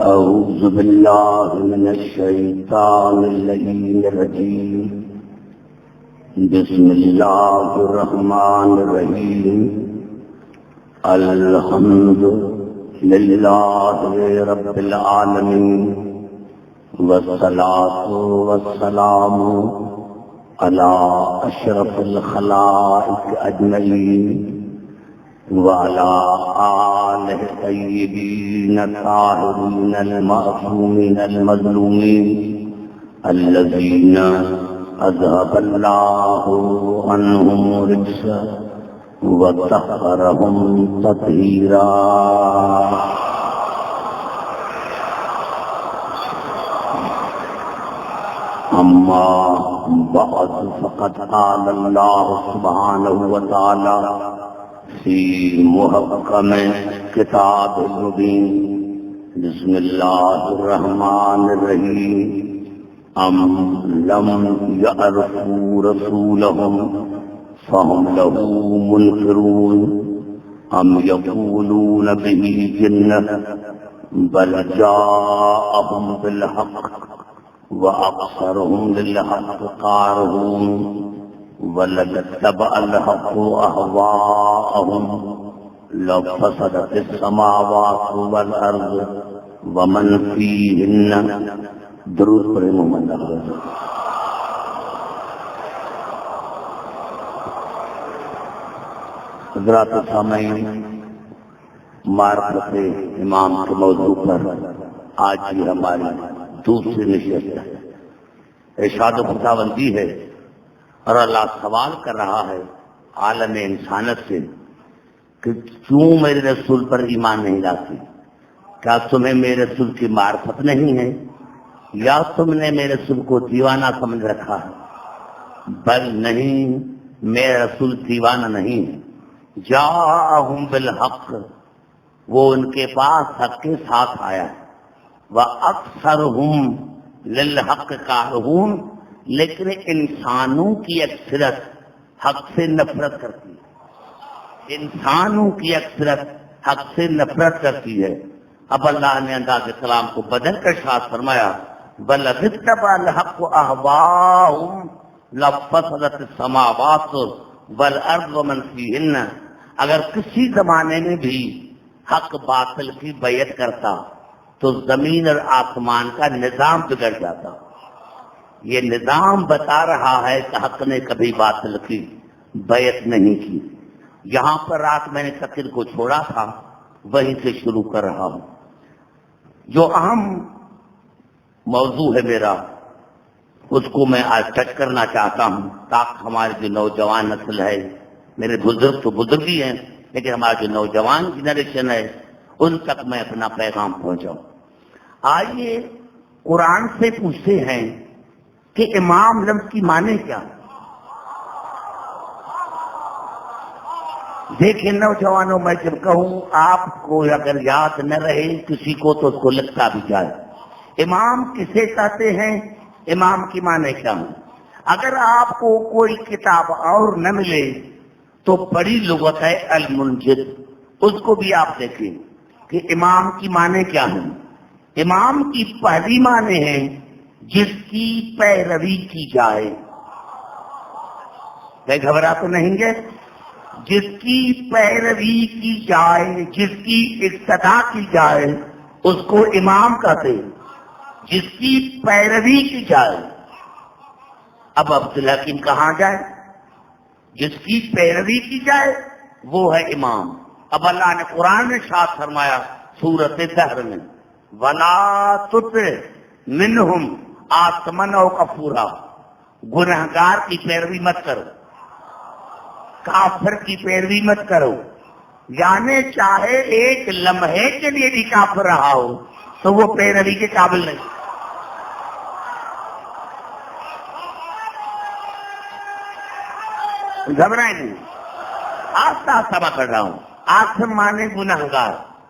أعوذ بالله من الشيطان اللعين الرجيم بسم الله الرحمن الرحيم الحمد لله رب العالمين والصلاة والسلام على أشرف الخلائق أجمعين وعلى آله الطيبين الطاهرين المعصومين المظلومين الذين أذهب الله عنهم الرجس وطهرهم تطهيرا. أما بعد فقد قال الله سبحانه وتعالى في محكم كتاب المبين بسم الله الرحمن الرحيم أم لم يعرفوا رسولهم فهم له منكرون أم يقولون به جنة بل جاءهم بالحق وأكثرهم للحق كارهون ولقد اتبع الحق أهواءهم لفسدت السماوات والأرض ومن فيهن. درود پر محمد حضرات سامعین، معرفت امام کے موضوع پر آج بھی ہماری دوسری نشست ہے. ارشاد و خداوندی ہے اور اللہ سوال کر رہا ہے عالم انسانت سے کہ کیوں میرے رسول پر ایمان نہیں لاتی؟ کیا تمہیں میرے رسول کی معرفت نہیں ہے یا تم نے میرے رسول کو دیوانہ سمجھ رکھا ہے؟ بل نہیں، میرا رسول دیوانہ نہیں ہے. جاءہم بالحق، وہ ان کے پاس حق کے ساتھ آیا ہے. وَأَكْثَرُهُمْ لِلْحَقِّ كَارِهُونَ، لیکن انسانوں کی اکثرت حق سے نفرت کرتی ہے. انسانوں کی اکثرت حق سے نفرت کرتی ہے. اب اللہ نے انداز کلام کو بدل کر ارشاد فرمایا بَلْ اتَّبَعَ الْحَقُّ أَهْوَاءَهُمْ لَفَسَدَتِ السَّمَاوَاتُ وَالْأَرْضُ وَمَنْ فِيهِنَّ. اگر کسی زمانے میں بھی حق باطل کی بیعت کرتا تو زمین اور آسمان کا نظام بگڑ جاتا. یہ نظام بتا رہا ہے کہ حق نے کبھی باطل کی بیعت نہیں کی. یہاں پر رات میں نے تقریر کو چھوڑا تھا، وہیں سے شروع کر رہا ہوں. جو اہم موضوع ہے میرا، اس کو میں آج ٹچ کرنا چاہتا ہوں تاکہ ہماری جو نوجوان نسل ہے، میرے بزرگ تو بزرگ ہی ہیں لیکن ہماری جو نوجوان جنریشن ہے ان تک میں اپنا پیغام پہنچاؤں. آئیے قرآن سے پوچھتے ہیں کہ امام لفظ کی معنی کیا؟ دیکھیں نوجوانوں، میں جب کہوں آپ کو اگر یاد نہ رہے کسی کو تو اس کو لگتا بھی جائے. امام کسے کہتے ہیں؟ امام کی معنی کیا ہے؟ اگر آپ کو کوئی کتاب اور نہ ملے تو بڑی لغت ہے المنجد، اس کو بھی آپ دیکھیں کہ امام کی معنی کیا ہے. امام کی پہلی معنی ہے جس کی پیروی کی جائے. میں گھبرا تو نہیں گے؟ جس کی پیروی کی جائے، جس کی اقتدا کی جائے اس کو امام کہتے ہیں. جس کی پیروی کی جائے. اب عبدالحکیم کہاں جائے؟ جس کی پیروی کی جائے وہ ہے امام. اب اللہ نے قرآن میں ارشاد فرمایا سورۃ دہر میں وَلَا تُطِعْ مِنْهُمْ آثِمًا أَوْ كَفُورًا، گنہگار کی پیروی مت کرو، کافر کی پیروی مت کرو. یعنی چاہے ایک لمحے کے لیے بھی کافر رہا ہو تو وہ پیروی کے قابل نہیں. گھبرائیں نہیں، آستہ آستہ میں کر رہا ہوں. آثم مانے گنہگار،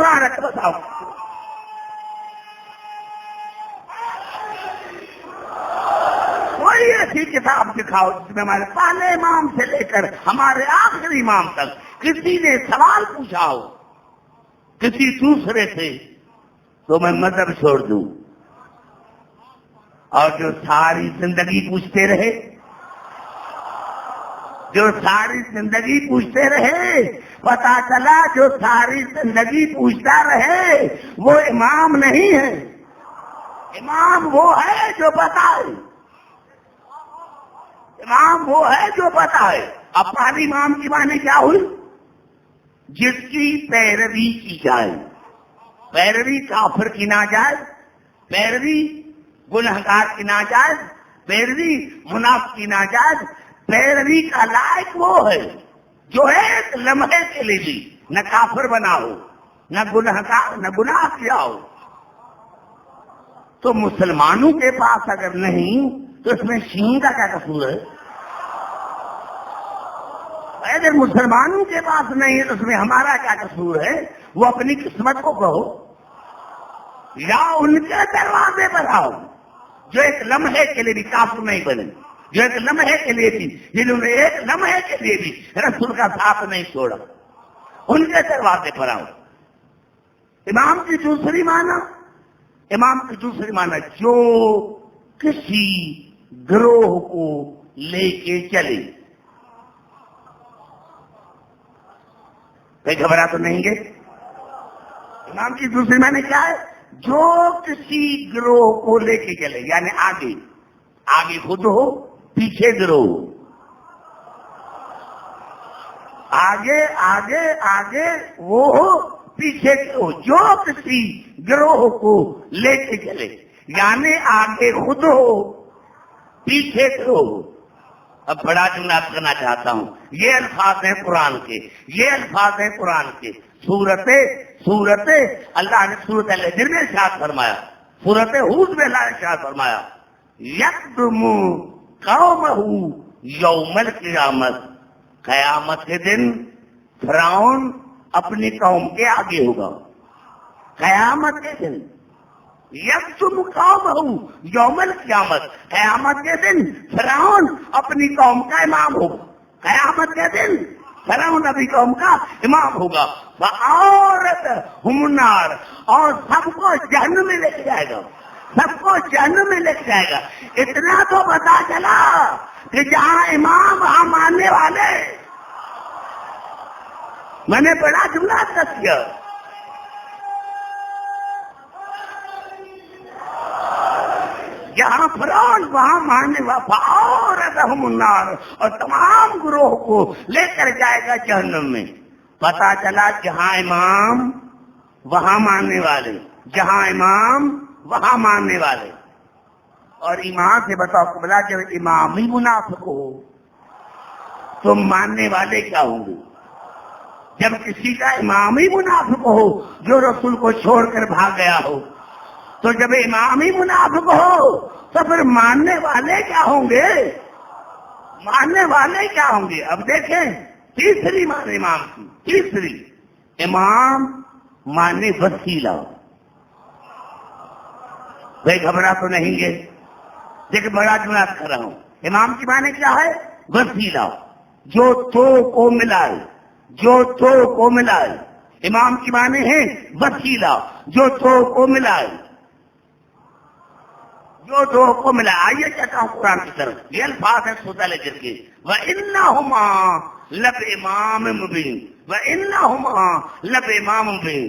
قرآن رکھ بتاؤ. کوئی ایسی کتاب دکھاؤ جس میں ہمارے پہلے امام سے لے کر ہمارے آخری امام تک کسی نے سوال پوچھا ہو کسی دوسرے سے تو میں مذہب چھوڑ دوں. اور جو ساری زندگی پوچھتے رہے، جو ساری زندگی پوچھتے رہے، پتا چلا جو ساری زندگی پوچھتا رہے وہ امام نہیں ہے. امام وہ ہے جو بتائے، امام وہ ہے جو بتائے. اب پہلی امام کی معنی کیا ہوئی؟ جس کی پیروی کی جائے. پیروی کافر کی ناجائز، پیروی گنہگار کی ناجائز، پیروی منافق کی ناجائز. پیروی کا لائق وہ ہے جو ایک لمحے کے لیے بھی نہ کافر بنا ہو، نہ گنہگار، نہ گناہ کیا ہو. تو مسلمانوں کے پاس اگر نہیں تو اس میں شیعوں کا کیا قصور ہے؟ اگر مسلمانوں کے پاس نہیں ہے تو اس میں ہمارا کیا قصور ہے؟ وہ اپنی قسمت کو کہو یا ان کے دروازے پر آؤ جو ایک لمحے کے لیے بھی کافر نہیں بنے، جو ایک لمحے کے لیے بھی، جنہوں نے ایک لمحے کے لیے بھی رسول کا ساتھ نہیں چھوڑا، ان کے دروازے پر آؤ. امام کی دوسری معنی، امام کی دوسری معنی جو کسی گروہ کو لے کے چلے. کہیں گھبرا تو نہیں گے؟ امام کی دوسری معنی کیا ہے؟ جو کسی گروہ کو لے کے چلے، یعنی آگے آگے خود ہو، پیچھے گروہ ہو. آگے آگے آگے وہ ہو، پیچھے ہو. جو کسی گروہ کو لے کے چلے، یعنی آگے خود ہو، پیچھے گروہ ہو. اب بڑا جملہ کرنا چاہتا ہوں. یہ الفاظ ہیں قرآن کے، یہ الفاظ ہیں قرآن کے. سورت اللہ نے سورت الحجر میں ارشاد فرمایا، سورت ہود میں اللہ نے ارشاد فرمایا یقدم قومہ یوم القیامت. قیامت کے دن فرعون اپنی قوم کے آگے ہوگا. قیامت کے دن یقدم قومہ یوم القیامت، قیامت کے دن فرعون اپنی قوم کا امام ہوگا. قیامت کے دن فرعون اپنی قوم کا امام ہوگا. وَأَوْرَثَهُمُ النَّارَ، اور سب کو جہنم میں لے کے جائے گا، سب کو جہنم میں لے کے جائے گا. اتنا تو پتا چلا کہ جہاں امام وہاں ماننے والے. میں نے بڑا جملہ کر دیا. جہاں فرعون وہاں ماننے وَأَوْرَثَهُمُ النَّارَ، اور تمام گروہ کو لے کر جائے گا جہنم میں. پتا چلا جہاں امام وہاں ماننے والے، جہاں امام وہاں ماننے والے. اور ایمان سے بتاؤ قبلہ جب امام ہی منافق ہو تو ماننے والے کیا ہوں گے؟ جب کسی کا امام ہی منافق ہو جو رسول کو چھوڑ کر بھاگ گیا ہو، تو جب امام ہی منافق ہو تو پھر ماننے والے کیا ہوں گے؟ ماننے والے کیا ہوں گے؟ اب دیکھیں تیسری معنی امام کی. تیسری امام مانے وسیلہ. بھائی گھبرا تو نہیں گے؟ دیکھ بڑا جملہ کر رہا ہوں. امام کی معنی کیا ہے؟ وسیلہ، جو تو کو ملائے، جو تو کو ملائے. امام کی معنی ہے وسیلہ، جو تو کو ملائے، جو دو کو ملا. آئیے کہتا ہوں قرآن کی طرف. یہ الفاظ ہے سورۃ الحجر کے. وَإِنَّهُمَا لَبِإِمَامٍ مُبِينٍ، وَإِنَّهُمَا لَبِإِمَامٍ مُبِينٍ.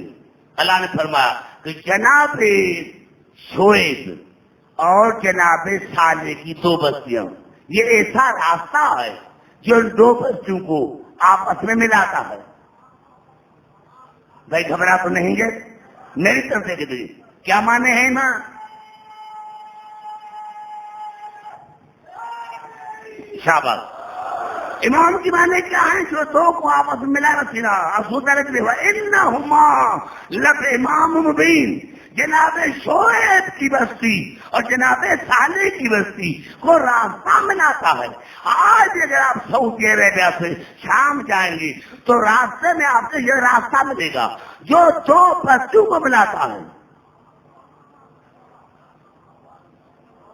اللہ نے فرمایا کہ جناب شعیب اور جناب صالح کی دو بستیاں، یہ ایسا راستہ ہے جو ان دو بستیوں کو آپس میں ملاتا ہے. بھائی گھبرا تو نہیں گئے؟ میری طرف سے کہتے کیا مانے ہیں نا؟ شاباش. امام کی معنی کیا ہے؟ جو دو کو آپس میں ملا رکھنا. وَإِنَّهُمَا لَبِإِمَامٍ مُبِينٍ، جناب شعیب کی بستی اور جناب صالح کی بستی کو راستہ ملاتا ہے. آج اگر آپ سعودی عربیہ سے شام جائیں گے تو راستے میں آپ کو یہ راستہ ملے گا جو دو بستیوں کو ملاتا ہے.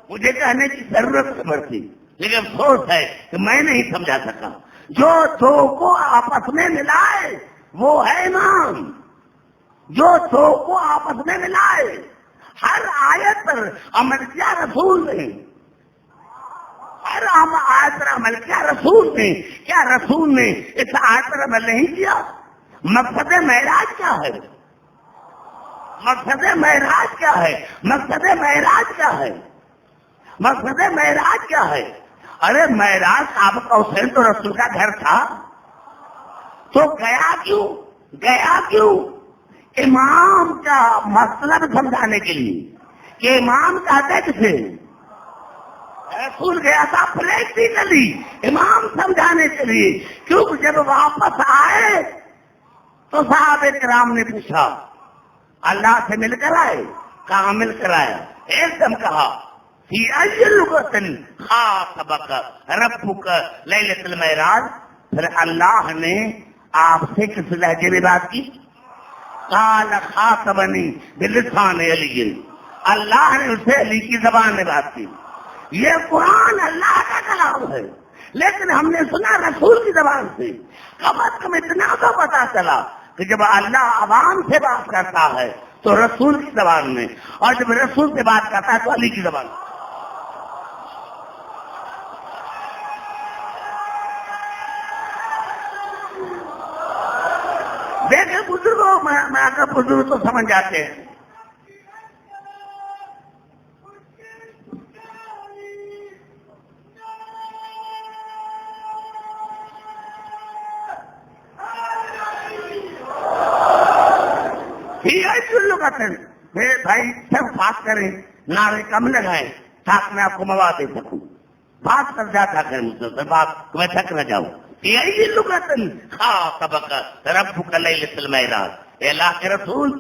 مجھے کہنے کی ضرورت نہیں پڑتی لیکن افسوس ہے کہ میں نہیں سمجھا سکا. جو دو کو آپس میں ملائے وہ ہے امام. جو دو کو آپس میں ملائے. ہر آیت پر عمل کیا رسول نے. ہر آیت پر عمل کیا رسول نے. کیا رسول نے اس آیت پر عمل نہیں کیا؟ مقصد معراج کیا ہے؟ مقصد معراج کیا ہے؟ مقصد معراج کیا ہے؟ مقصد معراج کیا ہے؟ ارے معراج کعبہ قوسین تو رسول کا گھر تھا تو گیا کیوں؟ گیا کیوں؟ امام کا مطلب سمجھانے کے لیے کہ امام کہتے کسے؟ رسول گیا تھا پریکٹیکلی امام سمجھانے کے لیے. کیونکہ جب واپس آئے تو صحابہ کرام نے پوچھا اللہ سے مل کر آئے؟ کہاں مل کر آیا؟ ایک دم کہا فی ای لغۃ خاطبک ربک لیلۃ المعراج. پھر اللہ نے آپ سے کس لہجے میں بات کی؟ قال خاطبنی بلسان علی. اللہ نے اسے علی کی زبان میں بات کی. یہ قرآن اللہ کا کلام ہے لیکن ہم نے سنا رسول کی زبان سے. کم از کم اتنا تو پتا چلا کہ جب اللہ عوام سے بات کرتا ہے تو رسول کی زبان میں اور جب رسول سے بات کرتا ہے تو علی کی زبان میں. دیکھیں بزرگوں میں اگر بزرگ تو سمجھ جاتے ہیں. بھائی سب بات کریں نعرے کم لگائیں تاکہ میں آپ کو مواد دے سکوں. بات کر جاتا کریں مجھ سے بات میں تھک نہ جاؤں. یہی لغت خاطبک ربک لیلۃ المعراج. اے اللہ کے رسول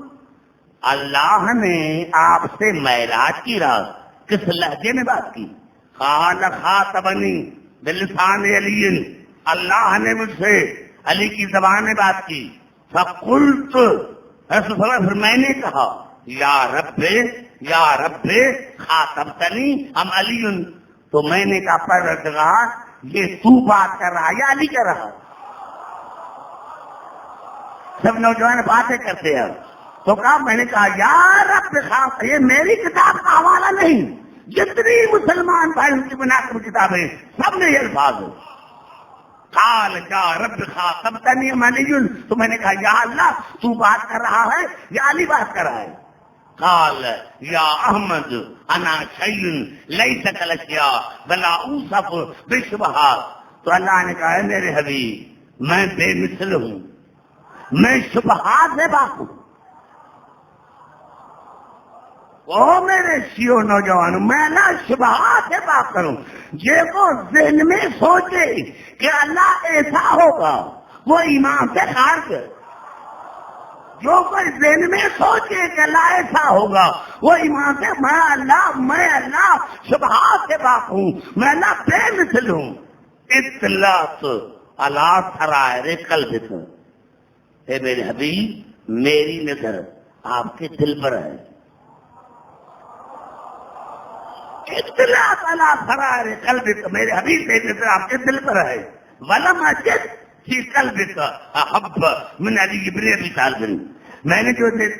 اللہ نے آپ سے معراج کی رات کس لہجے میں بات کی؟ قال خاطبنی بلسان علی. اللہ نے مجھ سے علی کی زبان میں بات کی. فقلت پھر میں نے کہا یا رب خاطبتنی ام علی. تو میں نے کہا پروردگار یہ تو بات کر رہا یا علی کر رہا؟ سب نوجوان باتیں کرتے ہیں. تو کہا میں نے کہا یا رب خاص. یہ میری کتاب کا حوالہ نہیں. جتنی مسلمان بھائی کی مناسب کتابیں سب نے یہ الفاظ ہے. قال یا رب خاطبتنی ام علی. تو میں نے کہا یا اللہ تو بات کر رہا ہے یا علی بات کر رہا ہے؟ قال یا احمد انا شیء لیس کالاشیاء بلا اوصف بالشبہات. تو اللہ نے کہا میرے حبیب میں بے مثل ہوں, میں شبہات سے پاک ہوں. او میرے شیعو نوجوانوں میں نہ شبہات سے بات کروں. یہ کو ذہن میں سوچے کہ اللہ ایسا ہوگا وہ ایمان سے خارج. جو کوئی ذہن میں سوچے کہ اللہ ایسا ہوگا وہ ایمان سے میں اللہ شبہات سے بات ہوں. میں اللہ بے مثل ہوں. اطلاعت علی سرائر قلبک. اے میرے حبیب میری نظر آپ کے دل پر ہے. اطلاعت علی سرائر قلبک. میرے حبیب میری نظر آپ کے دل پر ہے. ولم اجد فی قلبک احب من علی ابن ابی طالب. میں نے جو دل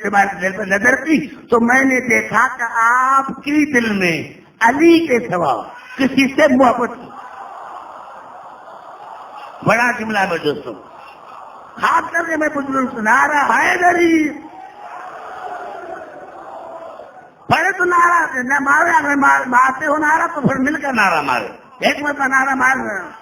پر نظر کی تو میں نے دیکھا کہ آپ کی دل میں علی کے سوا کسی سے محبت. بڑا جملہ ہے دوستوں. خاص کر کے میں بزرگ سنا رہا ہے حیدری. پہلے تو نعرہ نہ مارے, اگر مارتے ہو نعرہ تو پھر مل کر نعرہ مارے. ایک مرتبہ نعرہ مار رہے ہیں.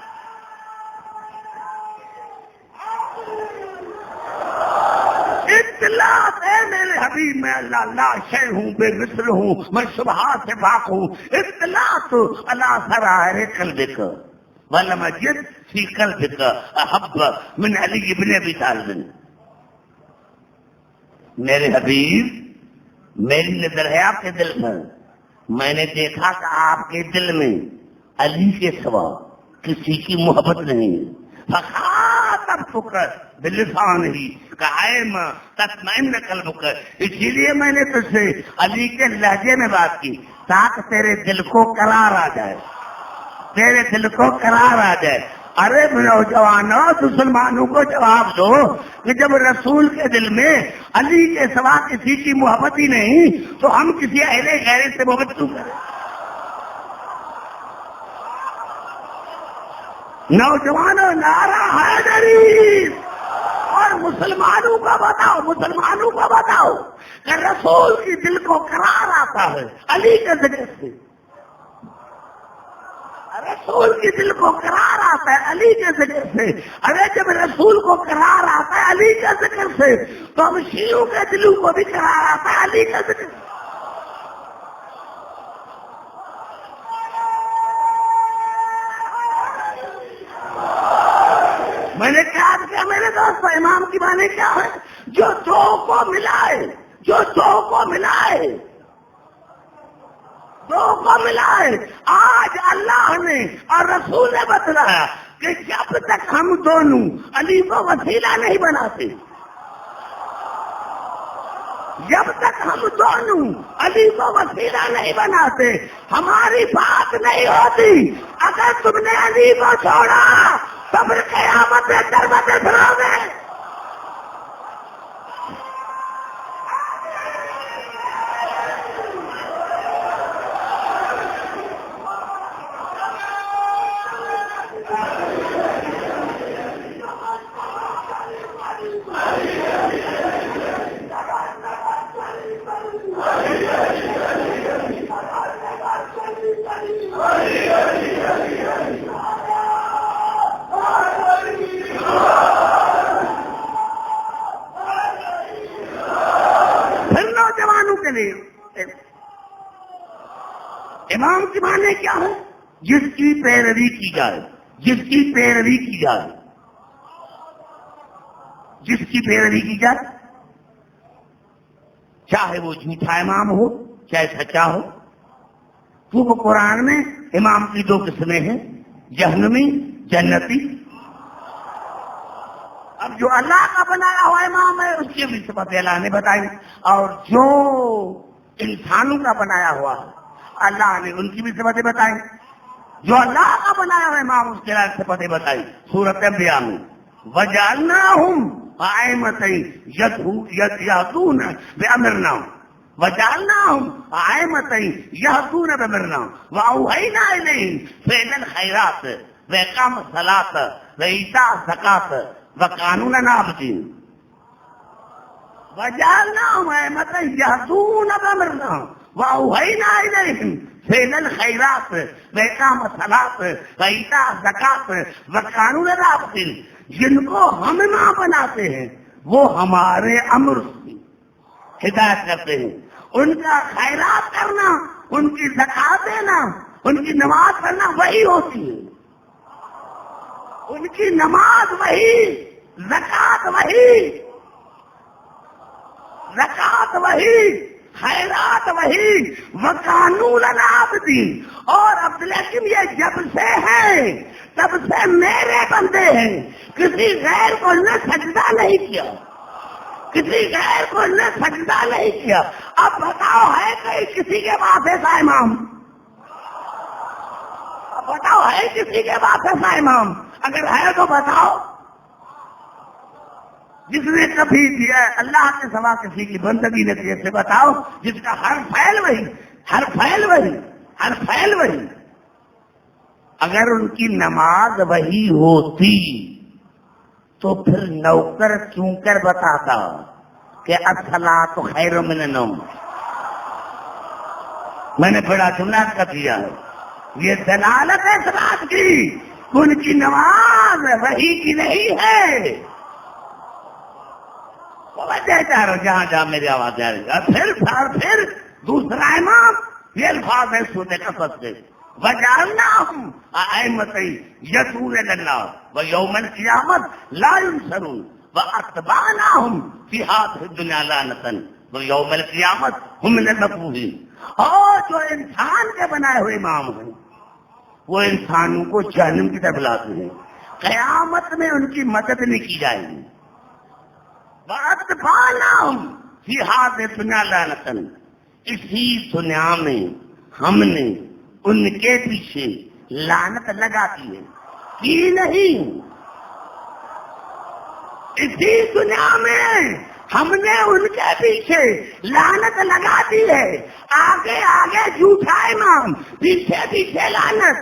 اطلاعت ہے میرے حبیب میں اللہ شے ہوں, بے مثل ہوں, میں شبہات سے پاک ہوں. اطلاعت علی سرائر قلبک ولم اجد فی قلبک احب من علی ابن ابی طالب. میرے حبیب میری نظر ہے آپ کے دل میں، میں نے دیکھا کہ آپ کے دل میں علی کے سوا کسی کی محبت نہیں، فخاطبتک بلسان ہی قائم تطمئن قلبک، اسی لیے میں نے تجھ سے علی کے لہجے میں بات کی تاکہ تیرے دل کو قرار آ جائے، تیرے دل کو قرار آ جائے۔ ارے نوجوانوں، مسلمانوں کو جواب دو کہ جب رسول کے دل میں علی کے سوا کسی کی محبت ہی نہیں تو ہم کسی اہل غیر سے محبت کیوں کریں؟ نوجوانوں نعرہ حیدری، اور مسلمانوں کو بتاؤ کہ رسول کی دل کو قرار آتا ہے علی کے ذکر سے، رسول کی دل کو قرار آتا ہے علی کے ذکر سے۔ ارے جب رسول کو قرار آتا ہے علی کے ذکر سے تو ہم شیعوں کے دلوں کو بھی قرار آتا ہے علی کے ذکر سے۔ میں نے کیا کیا میرے دوست، امام کی معنی کیا ہے؟ جو دو کو ملائے، جو دو کو ملائے، دو کو ملائے۔ آج اللہ نے اور رسول نے بتلایا کہ جب تک ہم دونوں علی کو وسیلہ نہیں بناتے، جب تک ہم دونوں علی کو وسیلہ نہیں بناتے ہماری بات نہیں ہوتی۔ اگر تم نے علی کو چھوڑا تو پھر قیامت میں دربدر پھرو گے۔ امام کی معنی کیا ہے؟ جس کی پیروی کی جائے، جس کی پیروی کی جائے، جس کی پیروی کی جائے، چاہے وہ جھوٹا امام ہو چاہے سچا ہو۔ تو قرآن میں امام کی دو قسمیں ہیں، جہنمی، جنتی۔ اب جو اللہ کا بنایا ہوا امام ہے اس کی بھی صفت اللہ نے بتائی، اور جو انسانوں کا بنایا ہوا ہے اللہ نے ان کی بھی صفتیں بتائی۔ جو اللہ کا بنایا ہوا امام اس کے لیے صفتیں بتائی سورۃ انبیاء میں، وَجَعَلْنَاهُمْ أَئِمَّةً يَهْدُونَ بِأَمْرِنَا وَجَعَلْنَاهُمْ أَئِمَّةً يَهْدُونَ بِأَمْرِنَا وَأَوْحَيْنَا إِلَيْهِمْ فِعْلَ الْخَيْرَاتِ وَإِقَامَ الصَّلَاةِ وَإِيتَاءَ الزَّكَاةِ وَكَانُوا لَنَا عَابِدِينَ۔ وَجَعَلْنَاهُمْ أَئِمَّةً يَهْدُونَ بِأَمْرِنَا وَأَوْحَيْنَا إِلَيْهِمْ فِعْلَ الْخَيْرَاتِ وَإِقَامَ الصَّلَاةِ وَإِيتَاءَ الزَّكَاةِ وَكَانُوا لَنَا عَابِدِينَ۔ جن کو ہم ماں بناتے ہیں وہ ہمارے امر کی ہدایت کرتے ہیں، ان کا خیرات کرنا، ان کی زکات دینا، ان کی نماز پڑھنا وہی ہوتی ہے، ان کی نماز وہی، زکات وہی، زکات وہی، خیرات وہی، وَقَانُوا لَنَا عَابِدِينَ۔ اور اب لیکن یہ جب سے ہے تب سے میرے بندے ہیں، کسی غیر کو نے سجدہ نہیں کیا، کسی غیر کو نے سجدہ نہیں کیا۔ اب بتاؤ ہے کہیں کسی کے پاس ایسا امام؟ اب بتاؤ ہے کسی کے پاس ایسا امام؟ اگر ہے تو بتاؤ جس نے کبھی دیا اللہ کے سوا کسی کی بندگی نہ کی، سے بتاؤ جس کا ہر فعل وہی، ہر فعل وہی، ہر فعل وہی۔ اگر ان کی نماز وہی ہوتی تو پھر نوکر کیوں کر بتاتا کہ الصلاۃ خیر من النوم؟ میں نے بڑا جملہ کا دیا ہے، یہ دلالت ہے اس بات کی ان کی نماز وہی کی نہیں ہے۔ جہاں جہاں میری آواز جا رہی ہے، پھر دوسرا امام یہ الفاظ ہے سورۃ قصص سے، وَجَعَلْنَاهُمْ أَئِمَّةً يَدْعُونَ إِلَى اللَّهِ وَيَوْمَ الْقِيَامَةِ لَا يُنصَرُونَ وَأَتْبَعْنَاهُمْ فِي هَٰذِهِ الدُّنْيَا لَعْنَةً وہ یوم القیامت ہم من المقبوحین. اور جو انسان کے بنائے ہوئے امام ہیں وہ انسانوں کو جہنم کی طرف لاتے ہیں. قیامت میں ان کی مدد نہیں کی جائے گی. وَأَتْبَعْنَاهُمْ فِي هَٰذِهِ الدُّنْيَا لَعْنَةً. اسی دنیا میں ہم نے ان کے پیچھے لعنت لگا دی ہے کی نہیں. اسی دنیا میں ہم نے ان کے پیچھے لعنت لگا دی ہے. آگے آگے جھوٹا امام، پیچھے پیچھے لعنت.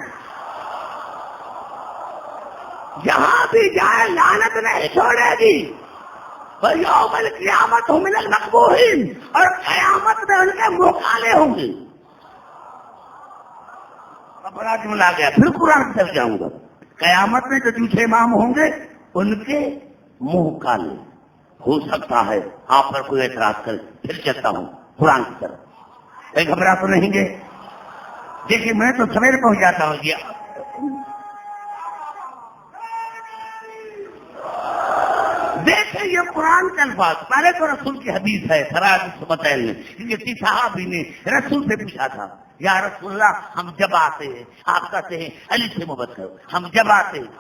جہاں بھی جائے لعنت نہیں چھوڑے گی. وَيَوْمَ الْقِيَامَةِ هُمْ مِنَ الْمَقْبُوحِينَ. اور قیامت میں ان کے منہ کالے ہوں گے. بڑا جملہ آ گیا. پھر قرآن کی طرف جاؤں گا. قیامت میں جو جھوٹے امام ہوں گے ان کے منہ کالے. ہو سکتا ہے آپ پر کوئی اعتراض کرے. پھر چلتا ہوں قرآن کی طرف. کہیں گھبرا تو نہیں گے؟ دیکھیے میں تو سویرے پہنچ جاتا ہوں. دیکھیں یہ قرآن کے الفاظ. پہلے تو رسول کی حدیث ہے سراج نے، کسی صحابی نے رسول سے پوچھا تھا یا رسول اللہ ہم جب آتے ہیں آپ کہتے ہیں علی سے محبت کرو. ہم جب آتے ہیں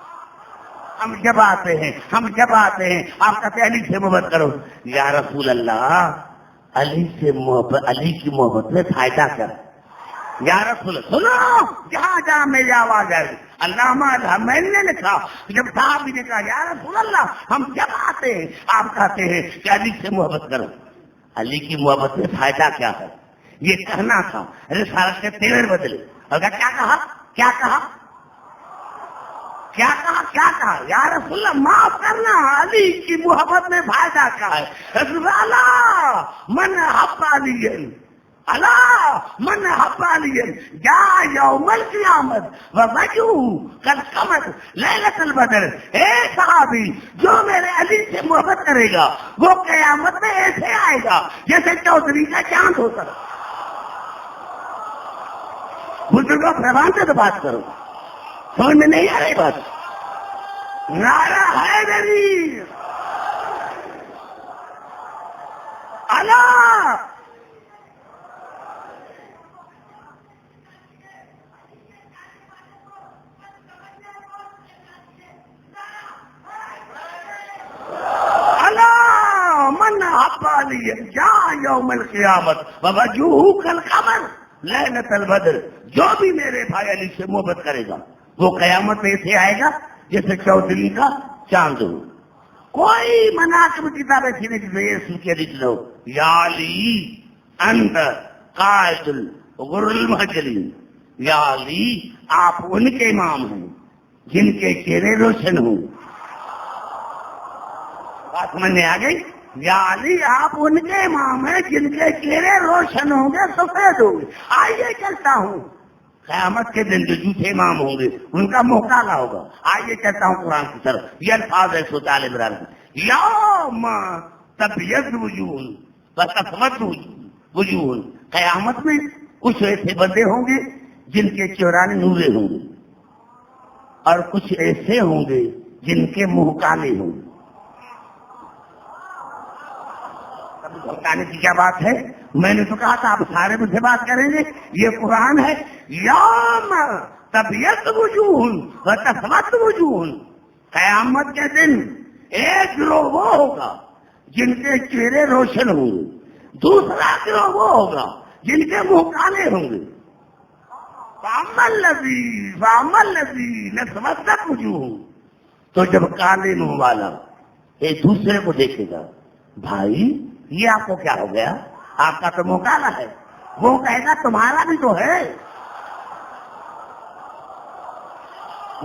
آپ کہتے ہیں علی سے محبت کرو. یا رسول اللہ علی کی محبت میں فائدہ کیا؟ یا رسول اللہ سنو، جہاں جہاں میری آواز آئے علامہ میں نے لکھا. جب صاحب نے کہا یا رسول اللہ ہم جب آتے ہیں آپ کہتے ہیں کہ علی سے محبت کرو. علی کی محبت میں فائدہ کیا ہے؟ یہ کہنا تھا. رسالت کے تیور بدلے. اور کیا کہا یا رسول اللہ معاف کرنا، علی کی محبت میں فائدہ کیا ہے؟ رسول اللہ من حب علی من حب علی جا یوم القیامت ووجهه کالقمر لیلۃ البدر. اے صحابی جو میرے علی سے محبت کرے گا وہ قیامت میں ایسے آئے گا جیسے چودھری کا چاند ہوتا. بزرگوں فیضان سے تو بات کرو، سمجھ میں نہیں آ رہی بات. نعرہ حیدری اللہ. من حب علی جا یوم القیامت ووجهه کالقمر لیلۃ البدر. جو بھی میرے بھائی علی سے محبت کرے گا وہ قیامت میں ایسے آئے گا جیسے چودھری کا چاند ہو. کوئی مناقب کتابیں تھی نہیں کہ لکھ لو یا علی انت قائد الغر المحجلین. یا علی آپ ان کے امام ہیں جن کے چہرے روشن ہوں. بات سمجھنے آ گئی؟ یا علی آپ ان کے امام ہیں جن کے چہرے روشن ہوں گے، سفید ہوں گے. آئیے چلتا ہوں. قیامت کے دن جو جھوٹے امام ہوں گے ان کا منہ کالا ہوگا. آئیے چلتا ہوں قرآن کی طرف. یہ الفاظ ہے سورۃ آل عمران کی. یوم تبیض وجوہ وتسود وجوہ. قیامت میں کچھ ایسے بندے ہوں گے جن کے چہرے نورے ہوں گے اور کچھ ایسے ہوں گے جن کے منہ کالے ہوں گے. بتانے کی کیا بات ہے؟ میں نے تو کہا تھا آپ سارے مجھ سے بات کریں گے. یہ قرآن ہے. یوم تبیض وجوہ وتسود وجوہ. قیامت کے دن ایک گروہ وہ ہوگا جن کے چہرے روشن ہوں گے، دوسرا گروہ وہ ہوگا جن کے منہ کالے ہوں گے. فَأَمَّا الَّذِينَ اسْوَدَّتْ وُجُوهُهُمْ. تو جب کالے منہ والا ایک دوسرے کو دیکھے گا، بھائی یہ آپ کو کیا ہو گیا؟ آپ کا تو منہ کالا ہے. وہ کہے گا تمہارا بھی تو ہے.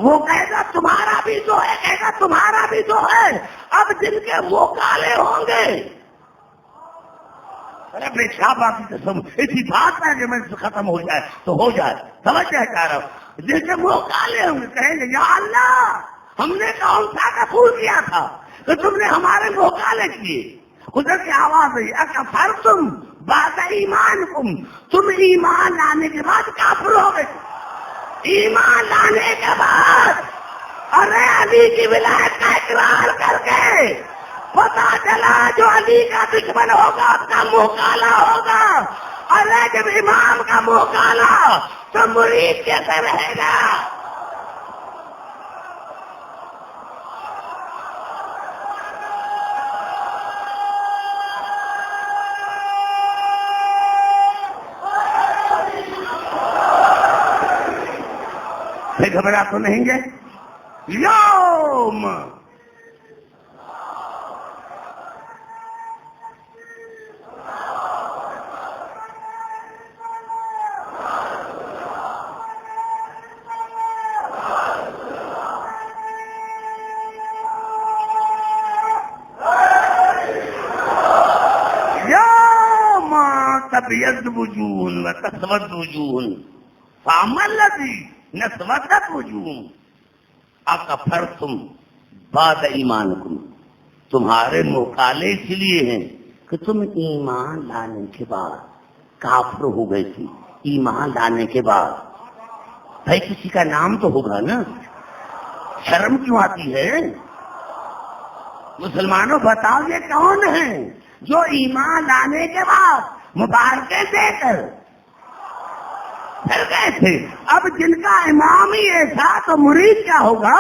وہ کہے گا تمہارا بھی تو ہے. کہے گا تمہارا بھی تو ہے. اب جن کے منہ کالے ہوں گے، ارے بے شابہ کی قسم اسی بات ہے کہ میں ختم ہو جائے تو ہو جائے. سمجھ جائے چاہ رہا ہوں. جن کے منہ کالے ہوں گے کہیں گے یا اللہ ہم نے کون سا قبول کیا تھا تو تم نے ہمارے منہ کالے کیے. ادھر کی آواز ہے اکفرتم بعد ایمانکم. تم ایمان لانے کے بعد کافر ہو گئے. ایمان لانے کے بعد ارے علی کی ولایت کا اقرار کر کے پتا چلا جو علی کا دشمن ہوگا اس کا منہ کالا ہوگا. ارے جب امام کا منہ کالا تو مرید کیسے رہے گا؟ پھر گھبرا تو نہیں گے؟ یوم تبيض وجوه وتسود وجوه فأما الذين اسودت وجوههم أكفرتم بعد ایمانکم. تمہارے منہ کالے اس لیے ہیں کہ تم ایمان لانے کے بعد کافر ہو گئے تھے. ایمان لانے کے بعد بھائی کسی کا نام تو ہوگا نا، شرم کیوں آتی ہے؟ مسلمانوں بتاؤ یہ کون ہے جو ایمان لانے کے بعد مبارکیں دے کر پھر گئے تھے؟ اب جن کا امام ہی ایسا تو مرید کیا ہوگا؟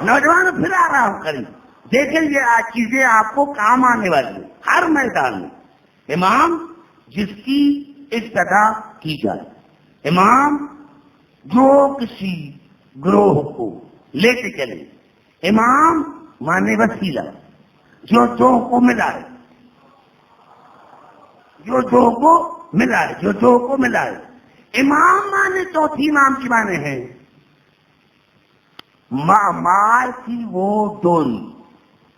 نوجوان پھر آ رہا ہوں قریب، دیکھیں یہ چیزیں آپ کو کام آنے والی ہیں ہر میدان میں. امام جس کی ابتدا کی جائے، امام جو کسی گروہ کو لے کے چلے، امام مانے وسیلہ جو دو کو ملائے، جو دو کو ملائے، جو دو کو ملائے. امام مانے چوتھی امام کی مانے ہیں معمار کی وہ ڈوری،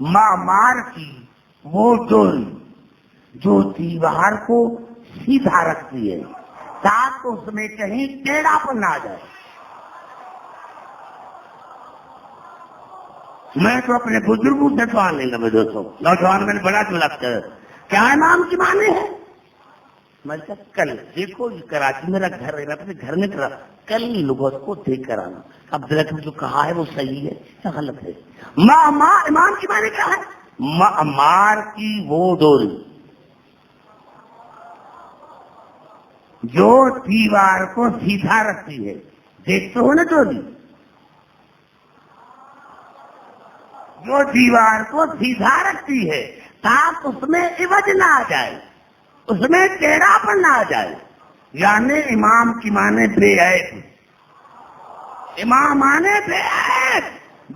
معمار کی وہ ڈوری جو دیوار کو سیدھا رکھتی ہے تاکہ اس میں کہیں ٹیڑھا پن نہ آ جائے. میں تو اپنے بزرگوں سے سوال لیں گا. میں دوستوں نوجوان میں نے بڑا طلب کر کیا امام کی مانے ہے؟ میں کہا کل دیکھو کراچی میرا گھر ہے، میں اپنے گھر میں کرا کل لوگوں کو دیکھ کر آنا. اب درخت جو کہا ہے وہ صحیح ہے یا غلط ہے؟ امام کی مانے کیا ہے؟ معمار کی وہ ڈوری جو دیوار کو سیدھا رکھتی ہے. دیکھتے ہو نا ڈوری جو دیوار کو سیدھا رکھتی ہے تاکہ اس میں عوج نہ آ جائے، اس میں ٹیڑھا پن نہ آ جائے. یعنی امام کی مانے بے عیب، امام مانے بے عیب.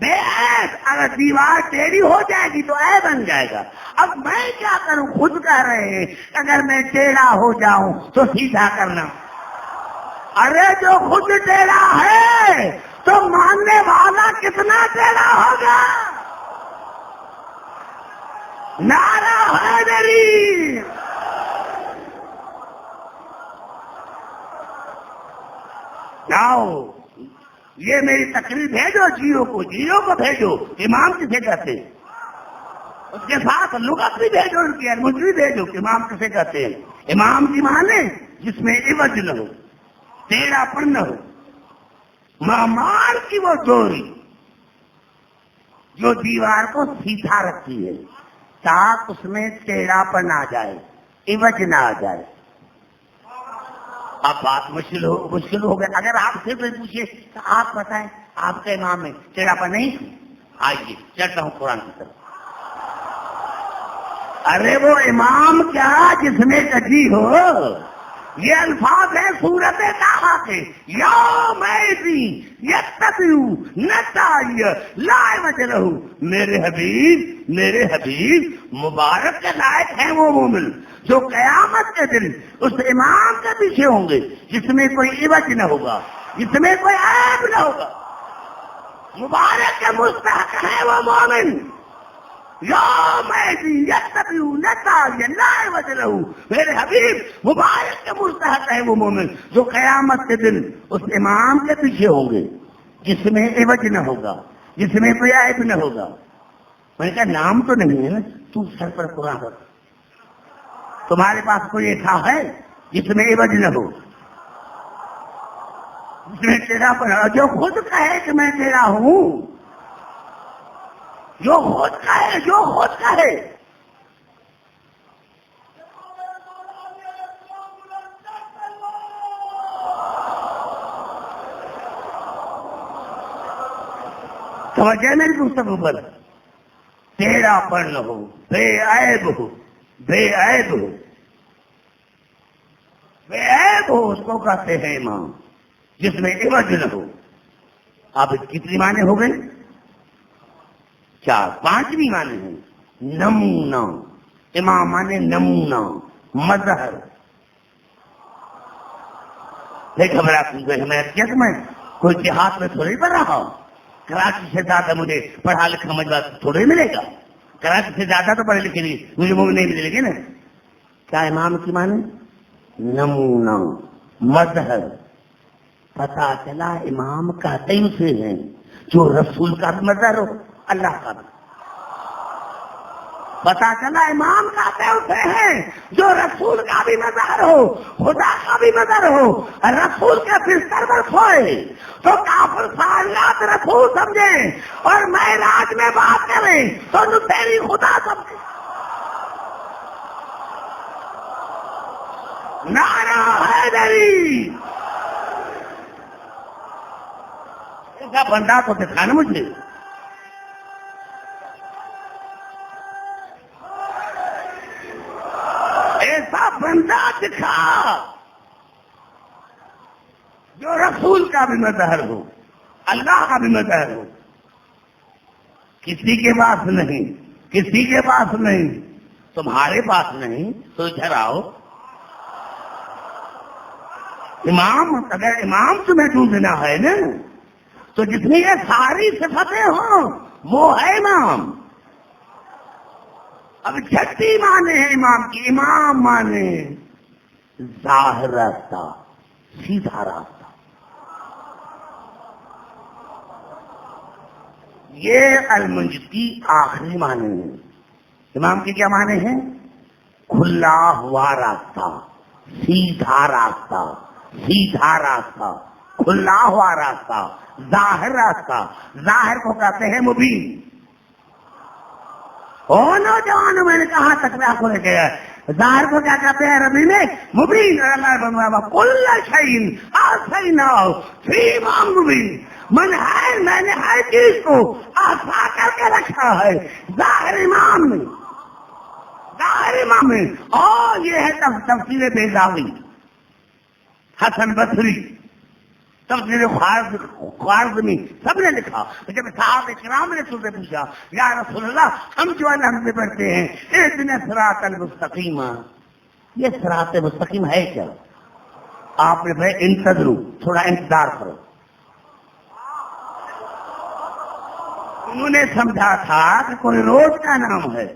بے عیب اگر دیوار ٹیڑھی ہو جائے گی تو عیب بن جائے گا. اب میں کیا کروں؟ خود کہہ رہے ہیں اگر میں ٹیڑھا ہو جاؤں تو سیدھا کرنا. ارے جو خود ٹیڑھا ہے تو ماننے والا کتنا ٹیڑھا ہوگا؟ نعرہ حیدری. جاؤ یہ میری تقریر بھیجو، جیو کو بھیجو. امام کسے کہتے ہیں؟ اس کے ساتھ لغت بھی بھیجو، ان کی علم بھی بھیجو کہ امام کسے کہتے ہیں. امام کی مانے جس میں عوج نہ ہو، ٹیڑھا پن نہ ہو. معمار کی وہ ڈوری جو دیوار کو سیدھا رکھتی ہے تاکہ اس میں ٹیڑھا پن آ جائے، عوج نہ آ جائے. اب بات مشکل ہو گئی. اگر آپ سے کوئی پوچھے تو آپ بتائیں آپ کے امام میں ٹیڑھا پن نہیں؟ آئیے چلتا ہوں قرآن کی طرف. ارے وہ امام کیا جس میں کجی ہو. یہ الفاظ ہے سورت طٰہٰ کے. یوم یتبع نتائج لا عوج لہ. میرے حبیب مبارک کے لائق ہیں وہ مومن جو قیامت کے دن اس امام کے پیچھے ہوں گے جس میں کوئی عوج نہ ہوگا، جس میں کوئی عیب نہ ہوگا. مبارک کے مستحق ہے وہ مومن. یوم یتبع نتائج لا عوج لہ. میرے حبیب مبارک کے مستحق ہے وہ مومن جو قیامت کے دن اس امام کے پیچھے ہوں گے جس میں عوج نہ ہوگا، جس میں کوئی عیب نہ ہوگا. میں نے کہا نام تو نہیں ہے نا. تو سر پر قرآن رکھ. تمہارے پاس کوئی ایسا ہے جس میں عوج نہ ہو، جس میں تیرا پر جو خود کہے کہ میں تیرا ہوں، جو خود کہے، جو خود کہے توجہ میری گفتگو پر، تیرا پر نہ ہو، بے عیب ہو، بے عیب ہو، بے عیب ہو، اس کو کہتے ہیں امام جس میں عوج نہ ہو۔ اب کتنی معنی ہو گئے؟ 4، 5ویں معنی ہے نمونہ، امام مانے نمونہ، مظہر۔ دیکھ گھبرا میں کوئی دیہات میں تھوڑی پڑھ رہا ہوں، کراچی سے زیادہ مجھے پڑھا لکھا مجبور تھوڑے ملے گا، کراچی سے زیادہ تو پڑھے لکھے نہیں مجھے وہ نہیں ملے گی نا۔ کیا امام کی معنی؟ نمونہ، مظہر۔ پتا چلا امام کہتے ہی اسے ہیں جو رسول کا بھی مظہر ہو، اللہ کا بھی۔ پتا چلا امام کہتے اسے ہیں جو رسول کا بھی مظہر ہو، خدا کا بھی مظہر ہو، رسول کے بستر پر سوئے تو کافر سالات رسول سمجھے اور معراج میں بات کریں تو تیری خدا سمجھے۔ نعرہ حیدری! ایسا بندہ تو دکھانا مجھے، ایسا بندہ دکھا جو رسول کا بھی مظہر ہو، اللہ کا بھی مظہر ہو۔ کسی کے پاس نہیں، کسی کے پاس نہیں، تمہارے پاس نہیں تو ادھر آؤ۔ امام، اگر امام تمہیں ڈھونڈنا ہے نا تو جس میں یہ ساری صفتیں ہوں وہ ہے امام۔ اب چھٹی معنی ہے امام کی، امام معنی ظاہر راستہ، سیدھا راستہ۔ یہ المنج کی آخری معنی ہے۔ امام کی کیا معنی ہے؟ کھلا ہوا راستہ، سیدھا راستہ، سیدھا راستہ، کھلا ہوا راستہ، ظاہر راستہ۔ ظاہر کو کہتے ہیں مبین۔ نوجوانوں میں نے کہا تکرار کو لے کے ظاہر کو کیا کہتے ہیں عربی میں؟ مبین۔ اللہ کل شیء احصیناہ فی امام مبین، میں نے ہر چیز کو آسا کر کے رکھا ہے ظاہر امام میں، ظاہر امام میں۔ اور یہ ہے تفسیر بیضاوی، حسن بصری، تفسیر خوارزمی، سب نے لکھا۔ جب صحابہ کرام نے رسول سے پوچھا یا رسول اللہ ہم جو الحمد پڑھتے ہیں اہدنا الصراط المستقیم، یہ صراط مستقیم ہے کیا؟ آپ نے بھائی انتظروا، تھوڑا انتظار کرو۔ انہوں نے سمجھا تھا کہ کوئی روڈ کا نام ہے،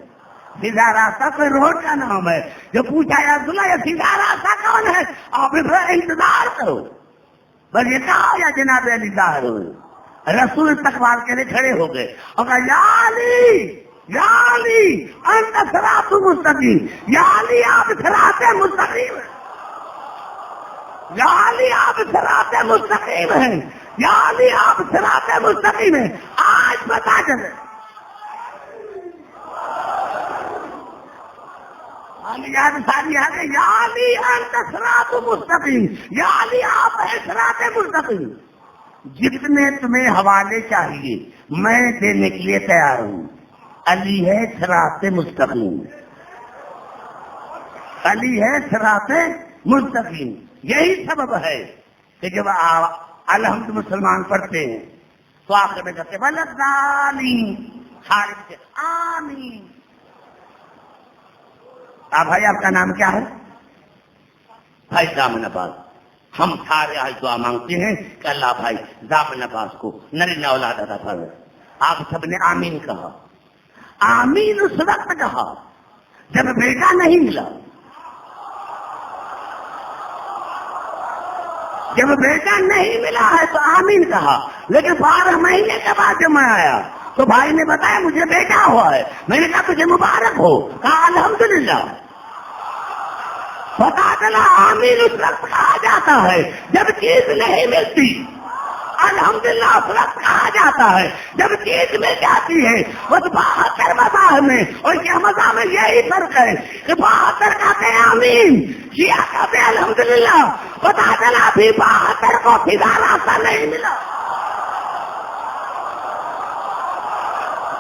سیدھا راستہ کوئی روڈ کا نام ہے۔ جو پوچھا یا رسول اللہ یہ سیدھا راستہ کون ہے؟ آپ نے بھائی انتظار کرو۔ بس یہ کہا یا جناب علی ظاہر ہوئے، رسول استقبال کے لیے کھڑے ہو گئے اور کہا یا علی، یا علی انت صراط مستقیم، یا علی آپ صراط مستقیم ہیں، یا علی آپ صراط مستقیم ہیں، یا علی آپ صراط مستقیم ہیں۔ آج بتا چلے یا علی انت صراط مستقیم، یا علی آپ ہے صراط مستقیم۔ جتنے تمہیں حوالے چاہیے میں دینے کے لیے تیار ہوں۔ علی ہے صراط مستقیم، علی ہے صراط مستقیم۔ یہی سبب ہے کہ جب الحمد مسلمان پڑھتے ہیں تو آخر میں کہتے والضالین، خارج سے آمین۔ بھائی آپ کا نام کیا ہے؟ بھائی دامن عباس۔ ہم سارے آج دعا مانگتے ہیں کہ اللہ بھائی دامن عباس کو نرینہ اولاد عطا فرمائے۔ آپ سب نے آمین کہا۔ آمین اس وقت کہا جب بیٹا نہیں ملا، جب بیٹا نہیں ملا ہے تو آمین کہا، لیکن 12 مہینے کے بعد جب میں آیا تو بھائی نے بتایا مجھے بیٹا ہوا ہے، میں نے کہا تجھے مبارک ہو، کہا الحمدللہ۔ پتا چلا آمین اس وقت کہا جاتا ہے جب چیز نہیں ملتی، الحمدللہ اس وقت کہا جاتا ہے جب چیز مل جاتی ہے۔ اس 72 مذاہب میں اور یہ مذہب میں یہی فرق ہے کہ 72 کہتے ہیں آمین، شیعہ کہتے ہیں الحمدللہ۔ پتا چلا ابھی 72 کو فضا راستہ نہیں ملا۔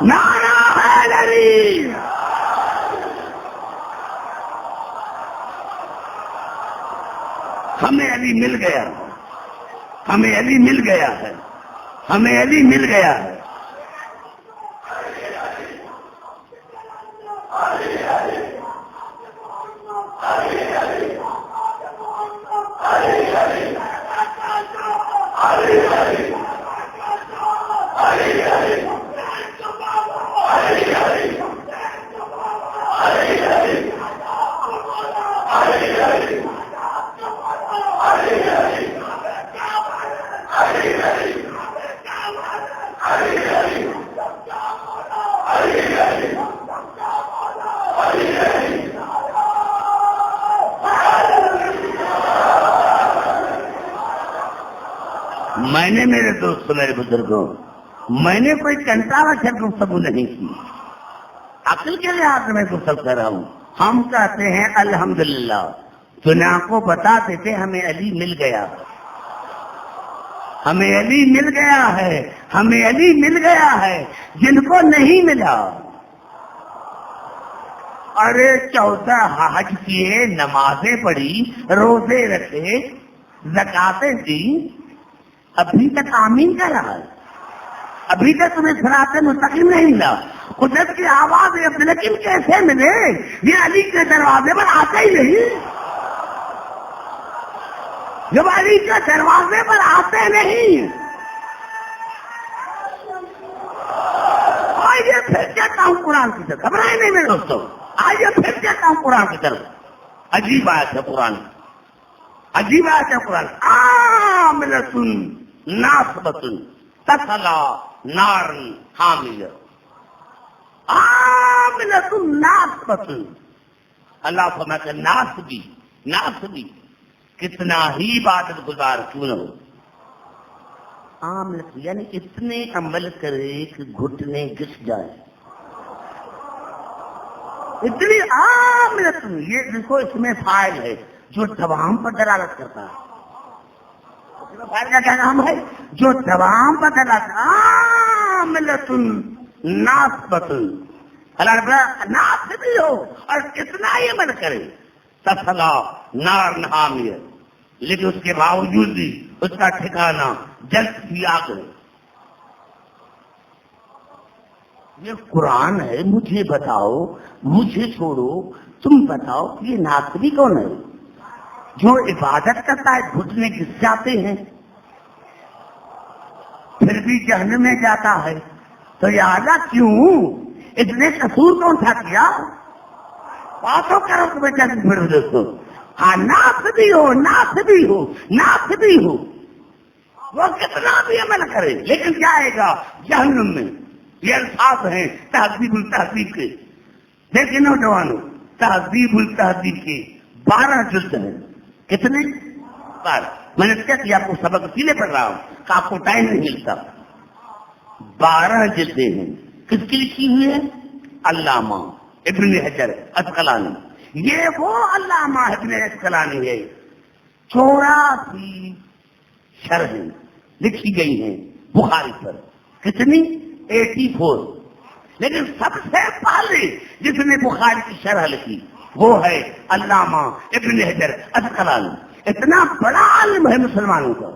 نعرہ حیدری، ہمیں علی مل گیا، ہمیں علی مل گیا ہے، ہمیں علی مل گیا ہے۔ میں نے میرے دوستوں میرے بزرگوں، میں نے کوئی کنٹا رکھر گفتگو نہیں کی، عقل کے لحاظ سے میں گفتگو کر رہا ہوں۔ ہم کہتے ہیں الحمدللہ، دنیا کو بتاتے تھے ہمیں علی مل گیا، ہمیں علی مل گیا ہے، ہمیں علی مل گیا ہے۔ جن کو نہیں ملا، ارے 14 حج کیے، نمازیں پڑھی، روزے رکھے، زکاتیں دی، ابھی تک آمین کر رہا ہے، ابھی تک تمہیں صراط مستقیم نہیں ملا۔ قدرت کی آواز ہے، لیکن کیسے ملے؟ یہ علی کے دروازے پر آتا ہی نہیں، جب علی کے دروازے پر آتے نہیں۔ آئیے پھر کہتا ہوں قرآن کی طرف، گھبرائے نہیں میرے دوستوں، آئیے پھر کہتا ہوں قرآن کی طرف۔ عجیب آیت ہے قرآن، عجیب آیت ہے قرآن۔ عاملۃ ناصبۃ تصلی نارا حامیہ، عاملۃ ناصبۃ، اللہ فرماتا ہے ناصبی، ناصبی کتنا ہی عبادت گزار کیوں نہ ہو، عاملۃ یعنی اتنے عمل کرے کہ گھٹنے گھس جائے، اتنی عاملۃ۔ یہ دیکھو اس میں فاعل ہے جو دوام پر دلالت کرتا ہے، فاعل کا کیا نام ہے؟ جو دوام پر دلالت، عاملۃ ناصبۃ، اللہ ناصبی ہو اور کتنا ہی عمل کرے، تصلی نارا حامیہ، لیکن اس کے باوجود بھی اس کا ٹھکانہ جلتی آگ ہے۔ یہ قرآن ہے، مجھے بتاؤ، مجھے چھوڑو، تم بتاؤ یہ ناصبی کون ہے؟ جو عبادت کرتا ہے گھٹنے گھس جاتے ہیں پھر بھی جہنم میں جاتا ہے، تو یہ اعلیٰ کیوں؟ اس نے قصور کون سا کیا؟ باتوں کرو تو بیٹا پھر دوستو، ہاں ناصبی ہو، ناصبی ہو، ناصبی ہو، وہ کتنا بھی عمل کرے لیکن جائے گا جہنم میں۔ یہ الفاظ ہیں تہذیب التہذیب کے، دیکھیں نوجوانوں، تہذیب التہذیب کے 12 جلد ہیں۔ کتنے؟ 12۔ میں نے کیا کیا، آپ کو سبق اسی لیے پڑھ رہا ہوں کہ آپ کو ٹائم نہیں ملتا۔ 12 جلدیں ہیں، کس کی لکھی ہوئی ہے؟ علامہ ابن حجر عسقلانی۔ یہ وہ علامہ ابن عسقلانی ہے، 84 شرحیں لکھی گئی ہیں بخاری پر، کتنی؟ 84۔ لیکن سب سے پہلے جس نے بخاری کی شرح لکھی وہ ہے علامہ ابن حجر عسقلانی۔ اتنا بڑا عالم ہے مسلمانوں کا،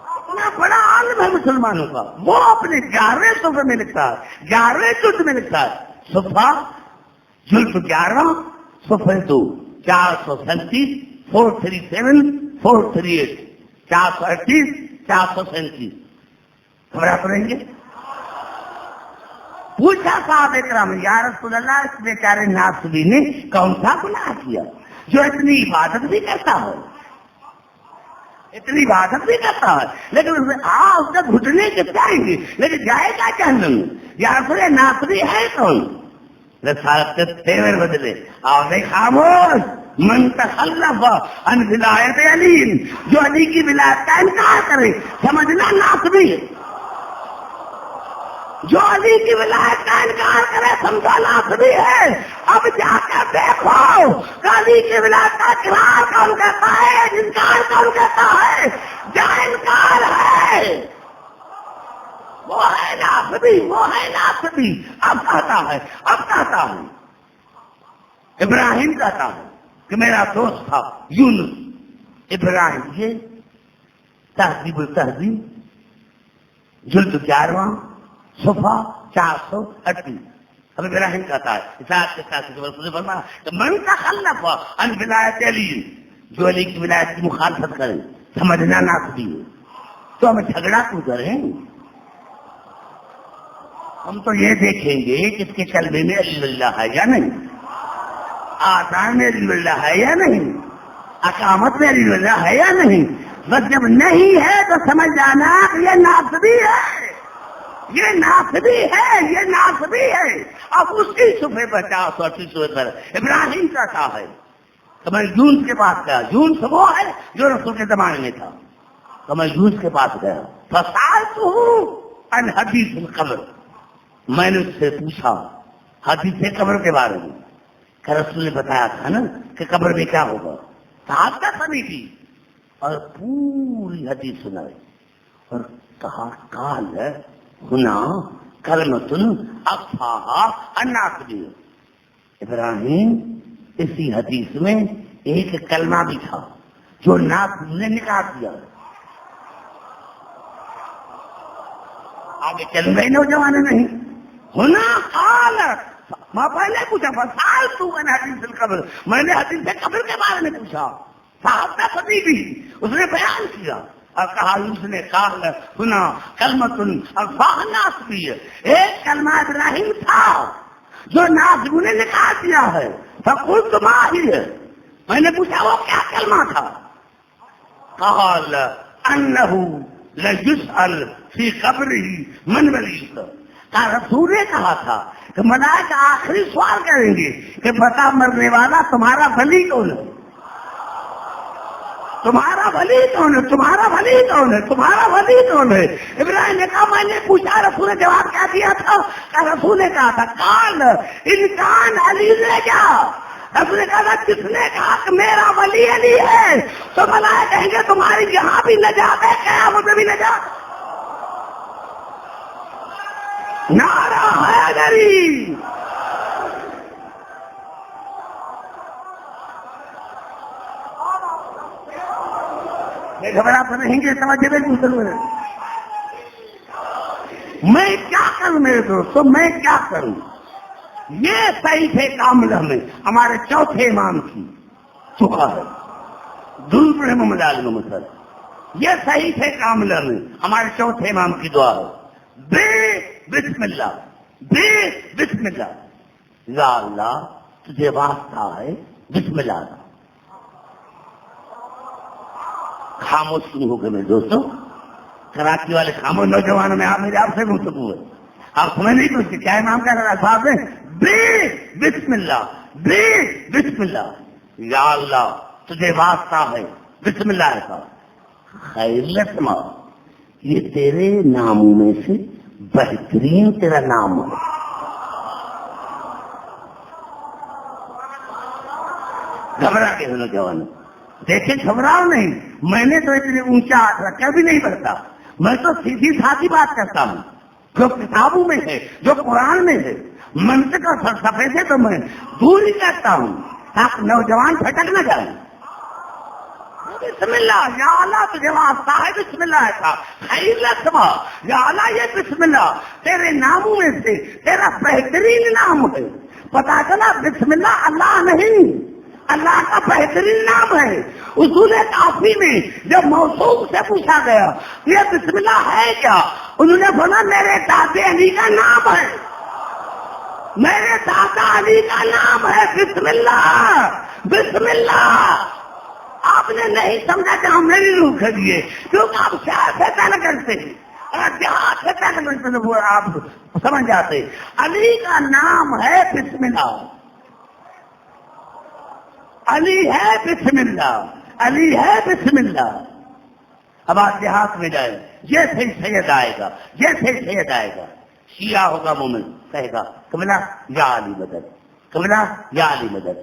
اتنا بڑا عالم ہے مسلمانوں کا، وہ اپنے 11ویں صفحے میں لکھتا ہے، 11ویں جلد میں لکھتا ہے، صفحہ جلد 11 صفحہ 2، 437 437 438 438 437۔ خبر پڑیں گے؟ پوچھا صاحب اکرام، یا رسول اللہ اس بیچارے ناصبی نے کون سا گناہ کیا جو اتنی عبادت بھی کرتا ہے، اتنی عبادت بھی کرتا ہے لیکن اس کے گھٹنے کس جائیں گے لیکن جائے گا جہنم میں؟ یا رسول اللہ ناصبی ہے کون؟ رسالت کے تیور بدلے. اور نہیں خاموش. من تخلف عن ولایت علی، جو علی کی ولایت کا انکار کرے سمجھنا ناسبی ہے. جو علی کی ولایت کا انکار کرے سمجھا ناسبی ہے. اب جا کر دیکھو علی کی ولایت کا اقرار کون کہتا ہے، انکار کون کہتا ہے. جہاں انکار ہے وہ ہے ناسبی، وہ ہے ناسبی. اب کہتا ہے ابراہیم کہتا ہے کہ میرا دوست تھا یونس. ابراہیم یہ تہذیب التہذیب جلد 11 صفحہ 438. اب ابراہیم کہتا ہے اشاعت کے ساتھ فرمایا کہ من تخلف عن ولایت علی، جو علی کی ولایت کی مخالفت کرے سمجھنا ناسبی ہے. تو ہم جھگڑا کیوں کریں؟ ہم تو یہ دیکھیں گے کہ اس کے کلمے میں علی اللہ ہے یا نہیں، آذان میں علی اللہ ہے یا نہیں، اقامت میں علی اللہ ہے یا نہیں. بس جب نہیں ہے تو سمجھ جانا کہ یہ ناسبی ہے، یہ ناسبی ہے، یہ ناسبی ہے. اب اسی صفحے پر 438 صفحے پر ابراہیم کہتا ہے کہ میں یونس کے پاس گیا. یونس وہ ہے جو رسول کے زمانے میں تھا. تو میں یونس کے پاس گیا فسألته عن حدیث القبر، میں نے اس سے پوچھا حدیث قبر کے بارے میں کہ رسول نے بتایا تھا نا کہ قبر میں کیا ہوگا. صاحب کا سنی تھی اور پوری حدیث سنائی اور کہا قال ہنا کلمۃ اخفاها الناسبی. ابراہیم اسی حدیث میں ایک کلمہ بھی تھا جو ناسب نے نکال دیا. آگے چل رہے نوجوان نہیں ہونا قال، میں پہلے پوچھا فسألت عن حدیث القبر، میں نے حدیث قبر کے بارے میں پوچھا. صاحب کا پتی بھی اس نے بیان کیا اور کہا اس نے قال سنا کلمۃ اخفاها الناسبی، ایک کلمہ ابراہیم تھا جو ناسب نے نکال دیا ہے. فقلت ما هي، میں نے پوچھا وہ کیا کلمہ تھا. قال انه ليسأل في قبره من وليك. رسول نے کہا تھا کہ ملائکہ آخری سوال کریں گے کہ بتا مرنے والا تمہارا ولی کون ہے، تمہارا ولی کون ہے، تمہارا ولی کون ہے، تمہارا ولی کون ہے. ابراہیم نے کہا میں نے پوچھا. رسول نے جواب کیا دیا تھا کہ رسول نے کہا تھا قال انسان علی لے جا. رسول نے کہا تھا جس نے کہا کہ میرا ولی علی ہے تو ملائکہ کہیں گے تمہاری یہاں بھی نجات ہے، قیامت میں بھی نجات. نعرہ حیدری. گھبرا تو نہیں گے سمجھے میں کیا کروں میرے دوستوں، میں کیا کروں. یہ صحیح تھے کاملہ میں ہمارے چوتھے امام کی چکا ہے درود پر محمد علی مسل. یہ صحیح تھے کاملہ میں ہمارے چوتھے امام کی دعا ہے بے بسم اللہ، بے بسم اللہ. یا اللہ تجھے واسطہ ہے بسم اللہ کا. خاموش نہیں ہو گئے میرے دوستوں، کراچی والے خاموش نوجوانوں میں میرے آپ سے گفتگو ہے. آپ سمجھ نہیں پوچھتے کیا امام کا الفاظ ہے بے بسم اللہ، بے بسم اللہ. یا اللہ تجھے واسطہ ہے بسم اللہ کا. خیر لسما، یہ تیرے ناموں میں سے بہترین تیرا نام ہے. گھبرا کے نوجوان دیکھیں، گھبراؤ نہیں. میں نے تو اتنے اونچا ہاتھ رکھا بھی نہیں بڑھتا. میں تو سیدھی سادھی بات کرتا ہوں جو کتابوں میں ہے، جو قرآن میں ہے. منطق اور فلسفے سے تو میں دور ہی کرتا ہوں تاکہ نوجوان پھٹک نہ جائیں. بسم اللہ، یا اللہ تجھے واسطہ ہے بسم اللہ کا. خیر لسما، یا اللہ یہ بسم اللہ تیرے ناموں میں سے تیرا بہترین نام ہے. پتا چلا بسم اللہ اللہ نہیں، اللہ کا بہترین نام ہے. اصول کافی میں جب موصوف سے پوچھا گیا یہ بسم اللہ ہے کیا، انہوں نے بولا میرے دادا علی کا نام ہے، میرے دادا علی کا نام ہے بسم اللہ. بسم اللہ. آپ نے نہیں سمجھا کہ ہم نہیں روح کریے کیونکہ آپ شہر سے پیدا کرتے ہیں اور دیہات سے پیدا کرتے ہیں. وہ آپ سمجھ جاتے. علی کا نام ہے بسم اللہ، علی ہے بسم اللہ، علی ہے بسم اللہ. اب آپ دیہات میں جائے، جیسے ہی سید آئے گا، جیسے ہی سید آئے گا، شیعہ ہوگا مومن کہے گا قبلہ یا علی مدد، قبلہ یا علی مدد.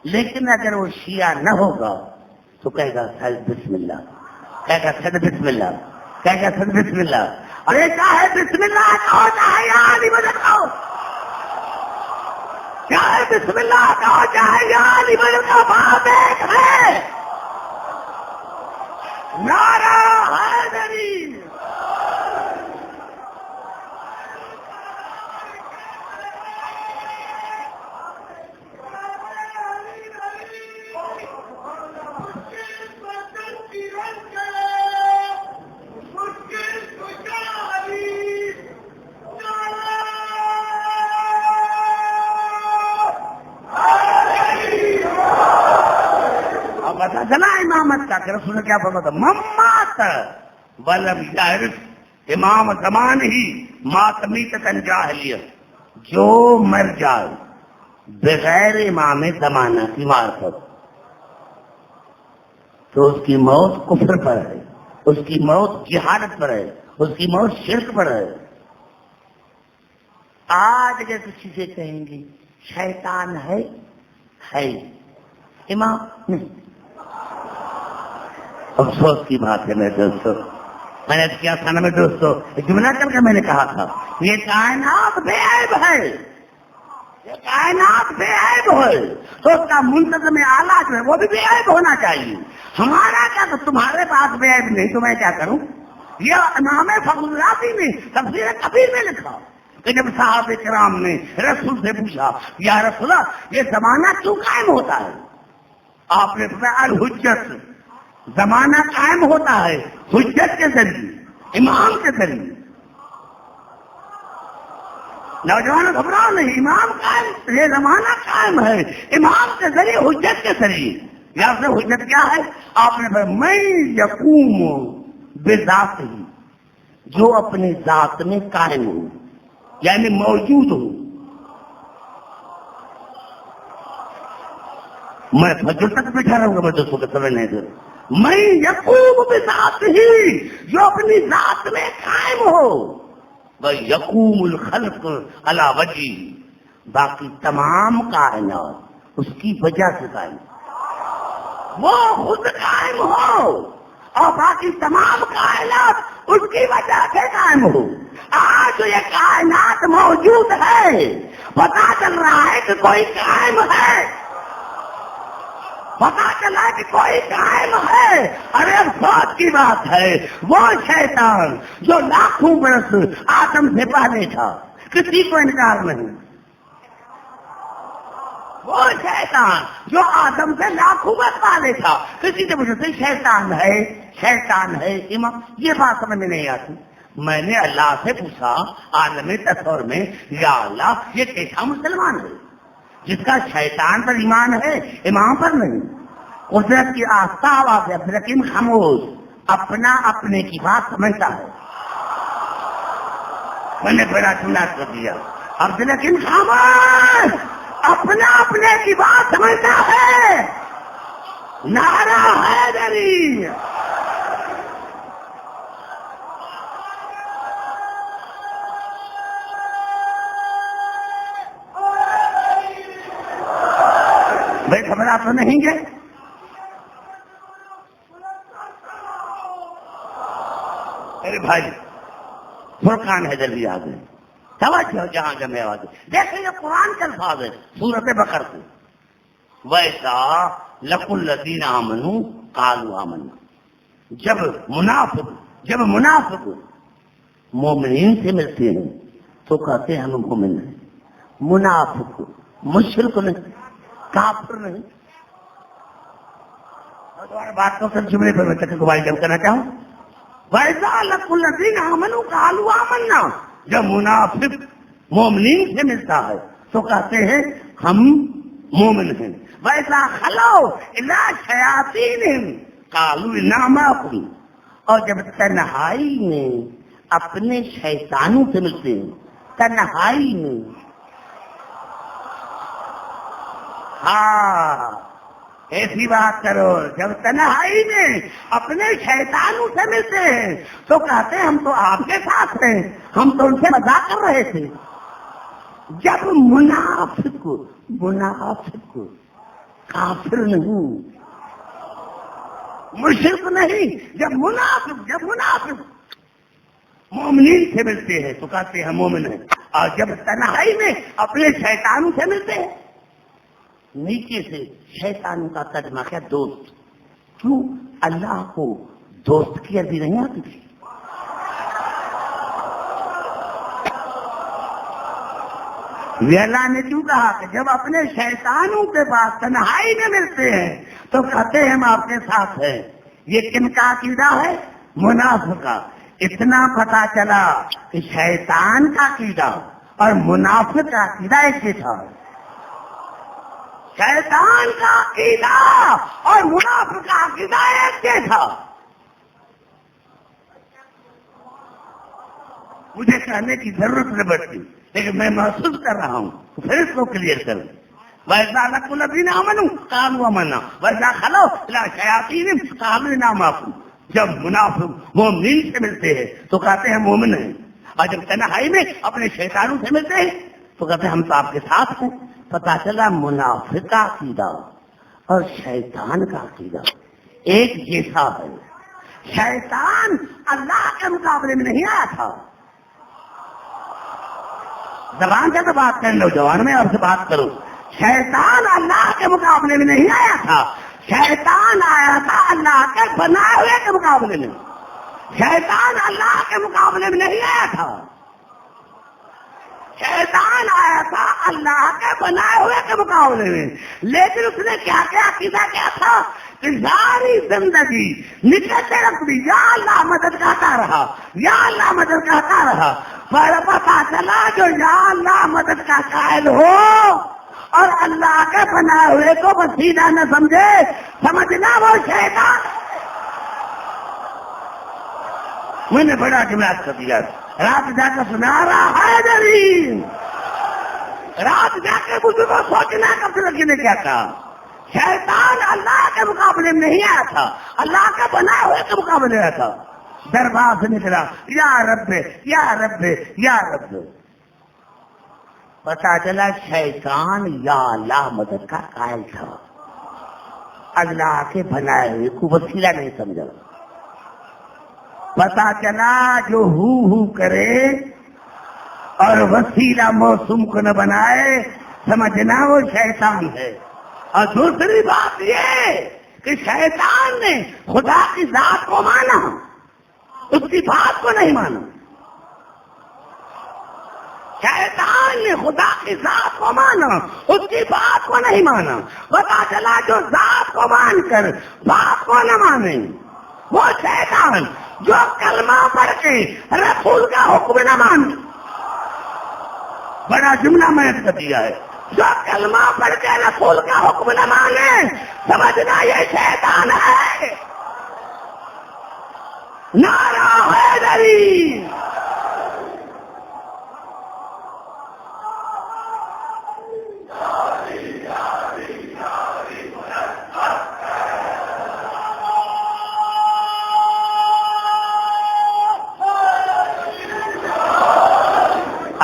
لیکن اگر وہ شیعہ نہ ہوگا تو کہے گا سید بسم اللہ، کہے گا سید بسم اللہ، کہے گا سید بسم اللہ. ارے چاہے بسم اللہ کہو چاہے یا علی مدد کہو، چاہے بسم اللہ کہو چاہے یا علی مدد کہو، بات ایک ہے. نعرہ حیدری. پتا چلا امامت کا کہ رسول نے کیا فرمایا تھا؟ ممات ولم یعرف امام زمان ہی مات میتۃ جاہلیہ، جو مر جائے بغیر امام زمانہ کی معرفت تو اس کی موت کفر پر ہے، اس کی موت جہالت پر ہے، اس کی موت شرک پر ہے. آج اگر کسی سے کہیں گے شیطان ہے امام نہیں. افسوس کی بات ہے میرے دوستو، میں نے کیا تھا نا میرے دوستو، جملہ کر کے میں نے کہا تھا یہ کائنات بے عیب ہے، یہ کائنات بے عیب ہے تو اس کا منتظم اعلیٰ جو ہے وہ بھی بے عیب ہونا چاہیے. ہمارا کیا تو تمہارے پاس بے عیب نہیں تو میں کیا کروں؟ یہ امام فخر الرازی نے تفسیر کبیر میں لکھا کہ جب صحابہ کرام نے رسول سے پوچھا یا رسول اللہ یہ زمانہ کیوں قائم ہوتا ہے؟ آپ نے فرمایا الحجت، زمانہ قائم ہوتا ہے حجت کے ذریعے، امام کے ذریعے. نوجوان گھبراؤ نہیں، امام قائم، یہ زمانہ قائم ہے امام کے ذریعے، حجت کے ذریعے. یا پھر حجت کیا ہے؟ آپ نے فرمایا میں یقوم بذات ہی، جو اپنی ذات میں قائم ہوں یعنی موجود ہوں. میں فجر تک بیٹھا رہوں گا، میں دوستوں کو سمجھ نہیں دے. میں یقوم بذات ہی، جو اپنی ذات میں قائم ہو. یقوم الخلق علی وجہ، باقی تمام کائنات اس کی وجہ سے قائم، وہ خود قائم ہو اور باقی تمام کائنات اس کی وجہ سے قائم ہو. آج یہ کائنات موجود ہے، پتا چل رہا ہے کہ کوئی قائم ہے، پتا چلا کہ کوئی قائم ہے. ارے افسوس کی بات ہے وہ شیطان جو لاکھوں برس آدم سے پہلے تھا، کسی کو انکار نہیں. وہ شیطان جو آدم سے لاکھوں برس پہلے تھا، کسی نے مجھے سے شیطان ہے، شیطان ہے امام، یہ بات سمجھ میں نہیں آتی. میں نے اللہ سے پوچھا عالم تصور میں، یا اللہ یہ کیسا مسلمان ہے جس کا شیطان پر ایمان ہے امام پر نہیں؟ قدرت کی آفتاب آ کے عبدالحکیم خاموش اپنا اپنے کی بات سمجھتا ہے. میں نے بڑا چنا کر دیا، عبدالحکیم خاموش اپنا اپنے کی بات سمجھتا ہے. نعرہ حیدری. بھائی گھبرا تو نہیں گے؟ ارے بھائی فرقان حیدر بھی آ گئے، توجہ جہاں جمع آواز. دیکھیں یہ قرآن کے الفاظ ہے سورت بقرہ سے، ویسا لقوا الذین آمنوا قالوا آمنا. جب منافق مومنین سے ملتے ہیں تو کہتے ہیں ہم مومن ہیں. منافق مشرک نہیں، کافر نہیں. دوبارہ بات کو سب جملے پر میں تک گواہی جم کرنا چاہوں. وَإِذَا لَقُوا الَّذِينَ آمَنُوا قَالُوا آمَنَّا. جب منافق مومنین سے ملتا ہے تو کہتے ہیں ہم مومن ہیں. وَإِذَا خَلَوْا إِلَىٰ شَيَاطِینِهِمْ قَالُوا إِنَّا مَعَكُمْ. اور جب تنہائی میں اپنے شیطانوں سے ملتے ہیں تنہائی میں. ہاں ایسی بات کرو. جب تنہائی میں اپنے شیطانوں سے ملتے ہیں تو کہتے ہیں ہم تو آپ کے ساتھ ہیں, ہم تو ان سے مذاق کر رہے تھے. جب منافق کافر نہیں, مشرک نہیں, جب منافق مومنین سے ملتے ہیں تو کہتے ہیں ہم مومن ہیں, اور جب تنہائی میں اپنے شیطانوں سے ملتے ہیں, نیچے سے شیطانوں کا ترجمہ کیا؟ دوست. کیوں اللہ کو دوست کی عربی نہیں آتی تھی؟ یہ اللہ نے کیوں کہا کہ جب اپنے شیطانوں کے پاس تنہائی میں ملتے ہیں تو کہتے ہیں ہم آپ کے ساتھ ہیں. یہ کن کا عقیدہ ہے؟ منافق کا. اتنا پتا چلا کہ شیطان کا عقیدہ اور منافق کا عقیدہ ایک ہی تھا. شیطان کا عقیدہ اور منافق کا عقیدہ ایک ہی تھا. مجھے کہنے کی ضرورت نہیں پڑتی, لیکن میں محسوس کر رہا ہوں, پھر اس کو کلیئر کروں. وَإِذَا لَقُوا الَّذِينَ آمَنُوا قَالُوا آمَنَّا وَإِذَا خَلَوْا إِلَىٰ شَيَاطِينِهِمْ قَالُوا إِنَّا مَعَكُمْ. جب منافق مومنین سے ملتے ہیں تو کہتے ہیں مومن ہیں, اور جب تنہائی میں اپنے شیطانوں سے ملتے ہیں تو کہتے ہیں ہم تو آپ کے ساتھ ہیں. پتا چلا منافق کا عقیدہ اور شیطان کا عقیدہ ایک جیسا ہے. شیطان اللہ کے مقابلے میں نہیں آیا تھا. زبان سے تو بات کر لو, جوان میں آپ سے بات کرو. شیطان اللہ کے مقابلے میں نہیں آیا تھا, شیطان آیا تھا اللہ کے بنائے ہوئے کے مقابلے میں. شیطان اللہ کے مقابلے میں نہیں آیا تھا, شیطان آیا تھا اللہ کے بنائے ہوئے کے مقابلے میں. لیکن اس نے کیا کیا عقیدہ کیا تھا کہ ساری زندگی نکلتے رکھ دی, یا اللہ مدد کرتا رہا, یا اللہ مدد کرتا رہا. پر پتا چلا جو یا اللہ مدد کا قائل ہو اور اللہ کے بنائے ہوئے کو وسیلہ نہ سمجھے, سمجھنا وہ شیطان. میں نے بڑا جماعت کر دیا, رات جا کر سنا رہا ہے دری, رات جا کے مجھے کو سوچنا کب لگی نے کیا کہا. شیطان اللہ کے مقابلے میں نہیں آیا تھا, اللہ کے بنائے ہوئے کے مقابلے آیا تھا. دربار سے نکلا یا رب یا رب یا رب. پتا چلا شیطان یا اللہ مدد کا قائل تھا, اللہ کے بنائے ہوئے کو وسیلہ نہیں سمجھا. پتا چلا جو ہو کرے اور وسیلہ موسم کو نہ بنائے, سمجھنا وہ شیطان ہے. اور دوسری بات یہ کہ شیطان نے خدا کی ذات کو مانا, اس کی بات کو نہیں مانا. شیطان نے خدا کی ذات کو مانا, اس کی بات کو نہیں مانا. پتا چلا جو ذات کو مان کر بات کو نہ مانے وہ شیطان, جو کلمہ پڑھ کے رسول کا حکم نہ مانے. بڑا جملہ میں نے دیا ہے, جو کلمہ پڑھ کے رسول کا حکم نہ مانے, سمجھنا یہ شیطان ہے. نعرہ حیدری.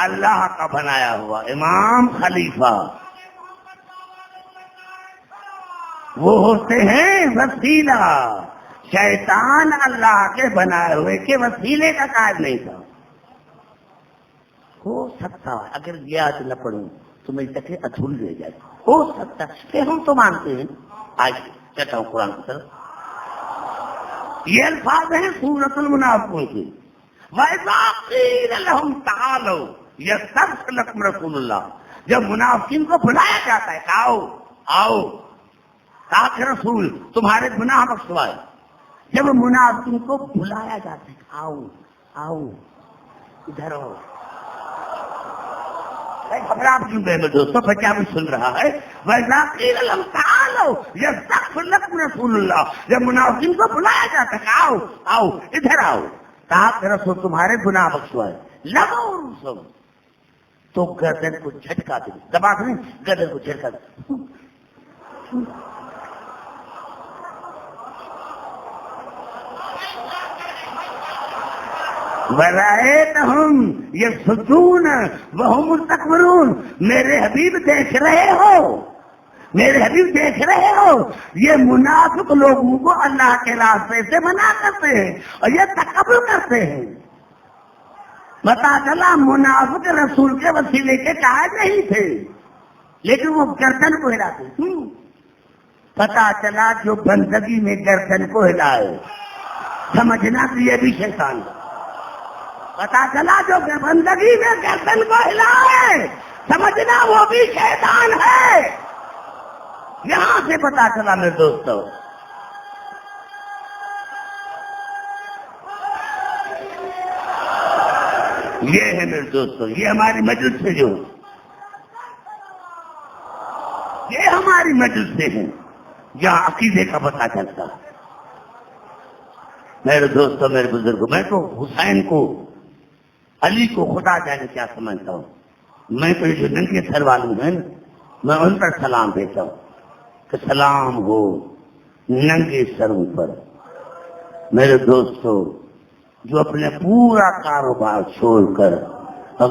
اللہ کا بنایا ہوا امام خلیفہ وہ ہوتے ہیں وسیلہ. شیطان اللہ کے بنائے ہوئے کے وسیلے کا قائل نہیں تھا. ہو سکتا ہے اگر یہ آج نہ پڑھوں تو میری تکلیف ادھوری رہ جائے, ہو سکتا ہے کہ ہم تو مانتے ہیں. آج کہتا ہوں قرآن کی طرف, یہ الفاظ ہیں سورۃ المنافقون کے. وَإِذَا قِيلَ لَهُمْ تَعَالَوْا يَسْتَغْفِرْ لَكُمْ رَسُولُ اللَّهِ. جب منافقین کو بلایا جاتا ہے کہ آؤ آؤ تاکہ رسول تمہارے گناہ بخشوائے. جب منافقین کو بلایا جاتا ہے آؤ آؤ ادھر آؤ, گھبراہٹ کیوں گئے میں دوستوں, بچہ بھی سن رہا ہے. وَإِذَا قِيلَ لَهُمْ تَعَالَوْا يَسْتَغْفِرْ لَكُمْ رَسُولُ اللَّهِ. جب منافقین کو بلایا جاتا ہے کہ آؤ آؤ ادھر آؤ تاکہ رسول تمہارے گناہ بخشوائے. لگو تو گردن کو جھٹکا دے، دبا کے نہیں، گردن کو جھٹکا دے. وَرَأَيْتَهُمْ يَصُدُّونَ وَهُمْ مُسْتَكْبِرُونَ. میرے حبیب دیکھ رہے ہو، میرے حبیب دیکھ رہے ہو، یہ منافق لوگوں کو اللہ کے راستے سے منع کرتے ہیں اور یہ تکبر کرتے ہیں. پتا چلا منافق رسول کے وسیلے کے قائل نہیں تھے، لیکن وہ گردن کو ہلاتے تھے. پتا چلا جو بندگی میں گردن کو ہلائے سمجھنا کہ یہ بھی شیطان ہے. پتا چلا جو بندگی میں گردن کو ہلائے سمجھنا وہ بھی شیطان ہے. یہاں سے پتا چلا میرے دوستو. یہ ہے میرے دوستو، یہ ہماری مجلس سے جو یہ ہماری مجلس سے ہے جہاں عقیدے کا پتا چلتا. میرے دوستو، میرے بزرگوں، میں تو حسین کو، علی کو خدا جانے کیا سمجھتا ہوں. میں تو جو ننگے سر والوں ہیں میں ان پر سلام دیتا ہوں کہ سلام ہو ننگے سروں پر. میرے دوستو، جو اپنے پورا کاروبار چھوڑ کر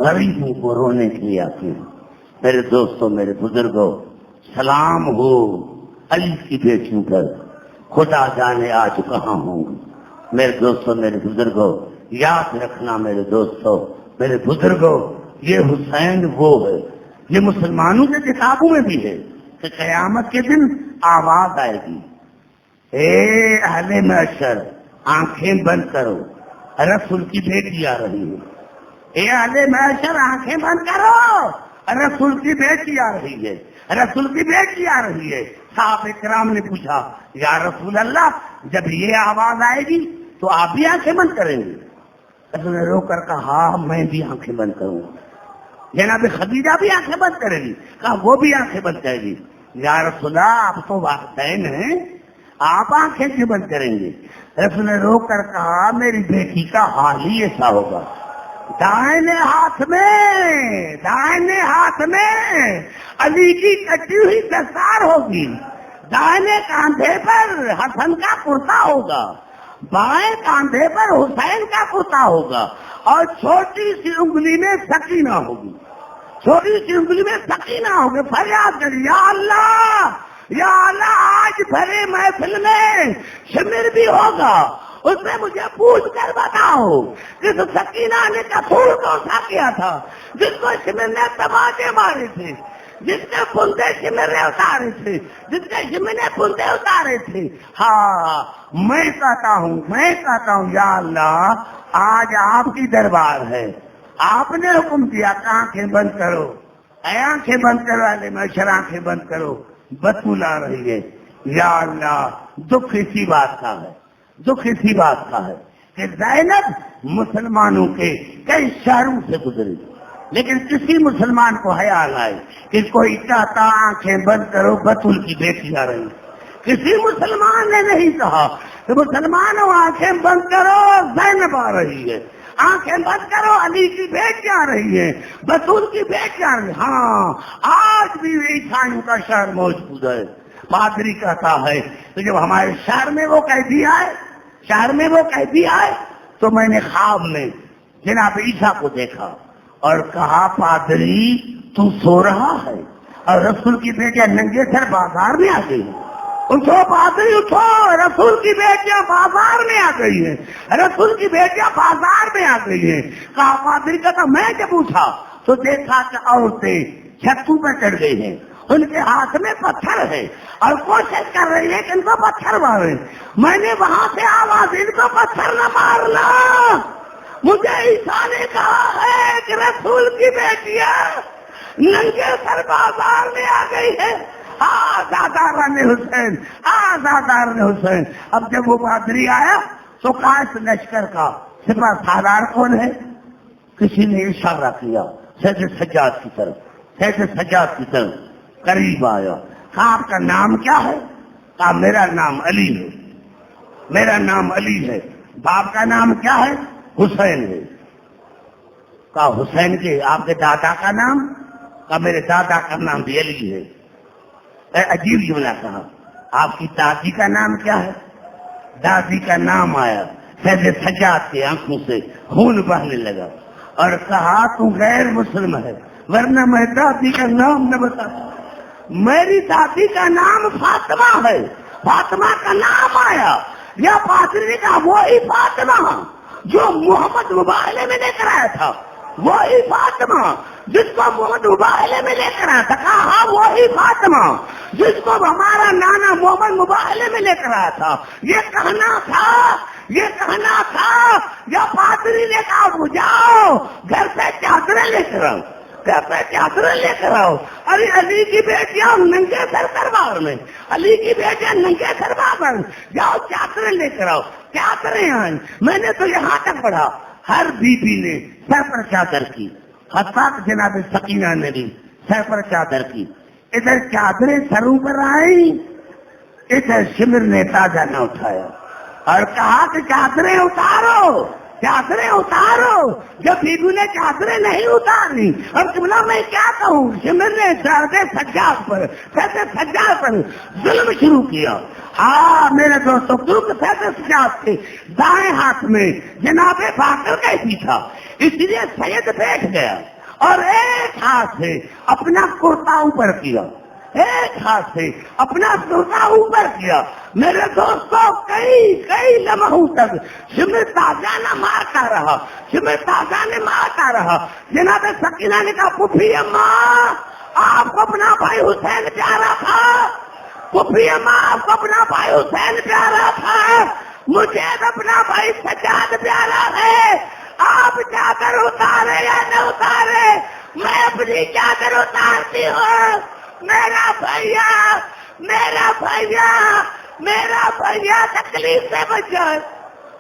غریبوں کو رونے کے لیے آتے ہیں، میرے دوستو، میرے بزرگوں، سلام ہو علی کی بیٹیوں پر. خدا جانے آج کہاں ہوں گے. میرے دوستو، میرے بزرگوں، یاد رکھنا میرے دوستو، میرے بزرگوں، یہ حسین وہ ہے. یہ مسلمانوں کے کتابوں میں بھی ہے کہ قیامت کے دن آواز آئے گی، اے اہل معشر آنکھیں بند کرو، رسول کی بیٹی آ رہی ہے. اے اہل معشر آنکھیں بند کرو، رسول کی بیٹی آ رہی ہے، رسول کی بیٹی آ رہی ہے. صحابہ کرام نے پوچھا، یا رسول اللہ، جب یہ آواز آئے گی تو آپ بھی آنکھیں بند کریں گے؟ رسول نے رو کر کہا، ہاں میں بھی آنکھیں بند کروں گا. جناب خدیجہ بھی آنکھیں بند کرے گی؟ کہا وہ بھی آنکھیں بند کرے گی. یا رسول اللہ، آپ تو والدین ہیں، آپ آنکھیں کیوں بند کریں گے؟ رسول نے رو کر کہا، میری بیٹی کا حال ہی ایسا ہوگا. دائنے ہاتھ میں علی کی کٹی ہوئی دستار ہوگی، دائنے کاندھے پر حسن کا کرتا ہوگا، بائیں کاندھے پر حسین کا کرتا ہوگا، اور چھوٹی سی انگلی میں سکینہ ہوگی، چھوٹی سی انگلی میں سکینہ ہوگی. فریاد کری، یا اللہ، یا اللہ، آج بھرے محفل میں شمر بھی ہوگا، اس میں مجھے پوچھ کر بتاؤ جس سکینہ نے کپور کو اٹھا کیا تھا، جس کو شمر نے تماچے مارے تھے، جس کے پندے شمر نے اتارے تھے، جس کے شمر نے پندے اتارے تھے. ہاں میں کہتا ہوں یا اللہ، آج آپ کی دربار ہے، آپ نے حکم دیا کہ آنکھیں بند کرو. اے آنکھیں بند کرو، والے معاشر آنکھیں بند کرو. بطول آ رہی ہے. یا اللہ، دکھ اسی بات کا ہے، دکھ اسی بات کا ہے کہ زینب مسلمانوں کے کئی شہروں سے گزری، لیکن کسی مسلمان کو خیال آئے کہ کوئی کہتا آنکھیں بند کرو بطول کی بیٹی آ رہی. کسی مسلمان نے نہیں کہا کہ مسلمانوں آنکھیں بند کرو زینب آ رہی ہے، آنکھیں بند کرو علی کی بیٹی آ رہی ہے، بطول کی بیٹی آ رہی ہے. ہاں آج بھی عیسائیوں کا شہر موجود ہے. پادری کہتا ہے کہ جب ہمارے شہر میں وہ قیدی آئے تو میں نے خواب میں جناب عیسیٰ کو دیکھا اور کہا، پادری تو سو رہا ہے اور رسول کی بیٹیاں ننگے سر بازار میں آ گئی ہیں. اٹھو پادری اٹھو، رسول کی بیٹیاں بازار میں آ گئی ہیں، رسول کی بیٹیاں بازار میں آ گئی ہیں. کہا پادری کہتا، میں جب اٹھا تو دیکھا کہ عورتیں چھتوں پر چڑھ گئی ہیں، ان کے ہاتھ میں پتھر ہے اور کوشش کر رہی ہے کہ ان کو پتھر مارے. میں نے وہاں سے آواز، ان کو پتھر نہ مارنا، مجھے عیسیٰ نے کہا ہے کہ رسول کی بیٹیاں ننگے سر بازار میں آ گئی ہے. آزاداران حسین، آزاداران حسین. اب جب وہ پادری آیا تو قائد لشکر کا سپہ سالار کون ہے؟ کسی نے اشارہ کیا سید سجاد کی طرف، قریب آیا. کہا آپ کا نام کیا ہے؟ کہا میرا نام علی ہے، میرا نام علی ہے. باپ کا نام کیا ہے؟ حسین ہے. کہا حسین کے آپ کے دادا کا نام؟ کہا میرے دادا کا نام بھی علی ہے۔ عجیب جملہ کہا۔ آپ کی دادی کا نام کیا ہے؟ دادی کا نام آیا، سید سجاد کی آنکھوں سے خون بہنے لگا اور کہا تو غیر مسلم ہے، ورنہ میں دادی کا نام نہ بتاتا۔ میری دادی کا نام فاطمہ ہے، فاطمہ کا نام آیا، یا پادری کا وہی فاطمہ جو محمد مباہلے میں لے کر آیا تھا، وہی فاطمہ جس کو محمد مباہلے میں لے کر آیا تھا، کہا وہی فاطمہ جس کو ہمارا نانا محمد مباہلے میں لے کر آیا تھا۔ یہ کہنا تھا یا پادری نے کہا جاؤ گھر پہ چادریں لے کر آؤ، گھر پہ چادریں لے کر آؤ۔ ارے علی کی بیٹیاں ننگے سر دربار میں، علی کی بیٹیاں ننگے سر دربار میں، جاؤ چادریں لے کر آؤ۔ چادریں آئیں، میں نے تو یہاں تک پڑھا ہر بی بی نے سر پر چادر کی، حتیٰ کہ جناب سکینہ نے بھی سر پر چادر کی۔ ادھر چادریں سروں پر آئیں، ادھر شمر نے تاجا نہ اٹھایا اور کہا کہ چادریں اتارو، چادریں اتارو۔ جب بیبو نے چادریں نہیں اتاری، اور قبلہ میں کیا کہوں، شمر نے سجاد پر ظلم شروع کیا۔ ہاں میرے دوستوں، کیونکہ سجاد کے دائیں ہاتھ میں جناب باقر کا ہی تھا، اس لیے سید بیٹھ گیا اور ایک ہاتھ سے اپنا کرتا اوپر کیا، ایک ہاتھ سے اپنا کرتا اوپر کیا۔ میرے دوستوں، کئی لمحوں تک شمر تازہ نہ مارتا رہا، شمر تازہ نے مارتا رہا۔ جناب سکینہ نے کہا پھوپھی اماں آپ کو اپنا بھائی حسین پیارا تھا، پھوپھی اماں آپ کو اپنا بھائی حسین پیارا تھا، مجھے اپنا بھائی سجاد پیارا ہے۔ آپ چادر اتارے یا نہ اتارے، میں اپنی چادر اتارتی ہوں۔ میرا بھیا تکلیف سے بچ جائے۔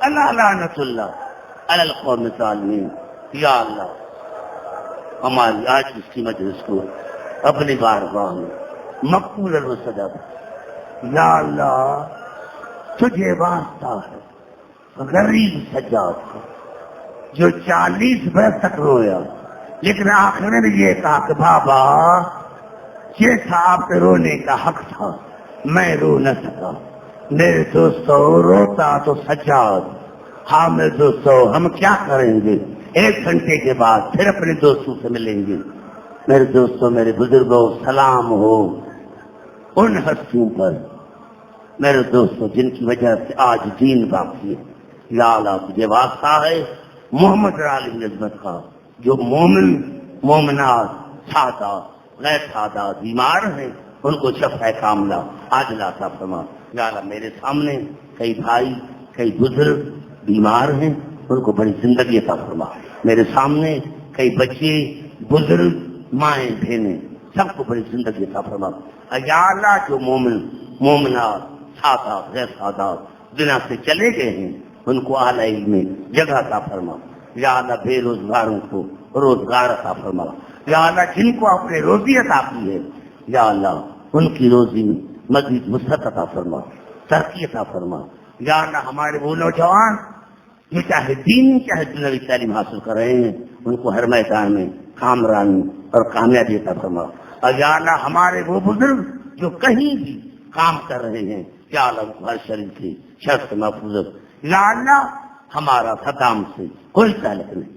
اللہ لعنت اللہ علی القوم الظالمین۔ یا اللہ ہماری آج اس کی مجلس کو اپنی بارگاہ میں مقبول الوسدہ، یا اللہ تجھے واسطہ ہے غریب سجاد کا جو 40 برس تک رویا، لیکن آخر میں یہ کہا کہ بابا یہ تھا آپ کے رونے کا حق تھا، میں رو نہ سکا۔ میرے دوستو روتا تو سجاد۔ ہاں میرے دوستو ہم کیا کریں گے، 1 گھنٹے کے بعد پھر اپنے دوستوں سے ملیں گے۔ میرے دوستو میرے بزرگوں سلام ہو ان ہستیوں پر میرے دوستو جن کی وجہ سے آج دین باقی ہے۔ یا اللہ تجھے واسطہ ہے محمد علی نسبت کا، جو مومنات سادہ غیر سادہ بیمار ہیں ان کو شفا کاملہ عاجلہ عطا فرما۔ یا اللہ میرے سامنے کئی بھائی کئی بزرگ بیمار ہیں، ان کو بڑی زندگی عطا فرما۔ میرے سامنے کئی بچے بزرگ مائیں بہنیں سب کو بڑی زندگی عطا فرما۔ یا اللہ جو مومنات سادہ غیر سادہ دنیا سے چلے گئے ہیں ان کو اعلی علم میں جگہ عطا فرما۔ یا اللہ بے روزگاروں کو روزگار عطا فرما۔ یا اللہ جن کو اپنے روزی عطا کی ہے یا اللہ ان کی روزی میں مزید وسعت عطا فرما، ترقی عطا فرما۔ یا اللہ ہمارے وہ نوجوان جو چاہے دینی چاہے دنیاوی تعلیم حاصل کر رہے ہیں ان کو ہر میدان میں کامرانی اور کامیابی عطا فرما۔ اور یا اللہ ہمارے وہ بزرگ جو کہیں بھی کام کر رہے ہیں یا اللہ ان کو ہر شریر سے شر سے محفوظ رکھ۔ یا اللہ ہمارا صدام سے کوئی تعلق نہیں،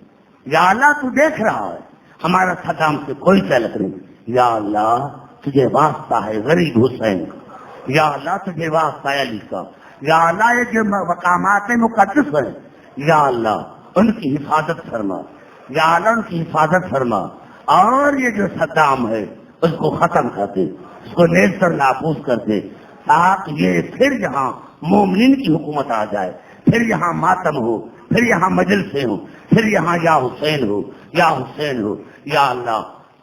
یا اللہ تو دیکھ رہا ہے ہمارا صدام سے کوئی تعلق نہیں۔ یا اللہ تجھے واسطہ ہے غریب حسین کا، یا اللہ تجھے واسطہ ہے علی کا، یا اللہ یہ جو مقامات مقدس ہیں یا اللہ ان کی حفاظت فرما، یا اللہ ان کی حفاظت فرما۔ اور یہ جو صدام ہے اس کو ختم کر دے، اس کو نیز اور نافوذ کر دے، تاکہ یہ پھر یہاں مومنین کی حکومت آ جائے، پھر یہاں ماتم ہو، پھر یہاں مجلسیں ہو، پھر یہاں یا حسین ہو یا حسین ہو۔ یا اللہ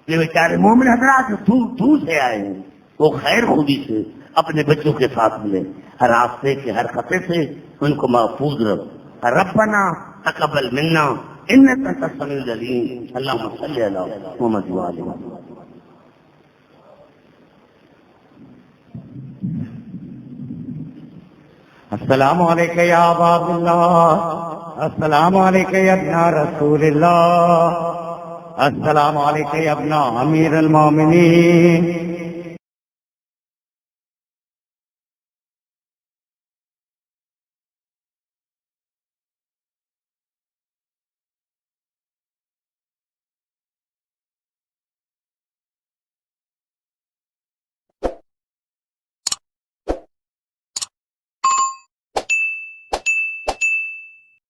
یہ بیچارے مومن حضرات جو دور سے آئے ہیں وہ خیر خوبی سے اپنے بچوں کے ساتھ ملے، ہر راستے کے ہر خطے سے ان کو محفوظ رکھ۔ ربنا تقبل منا انک انت السمیع العلیم، اللہم صلی علی محمد و آل محمد۔ السلام علیکم یا باب اللہ، السلام علیکم یا ابن رسول اللہ، السلام علیکم یا ابن امیر المومنین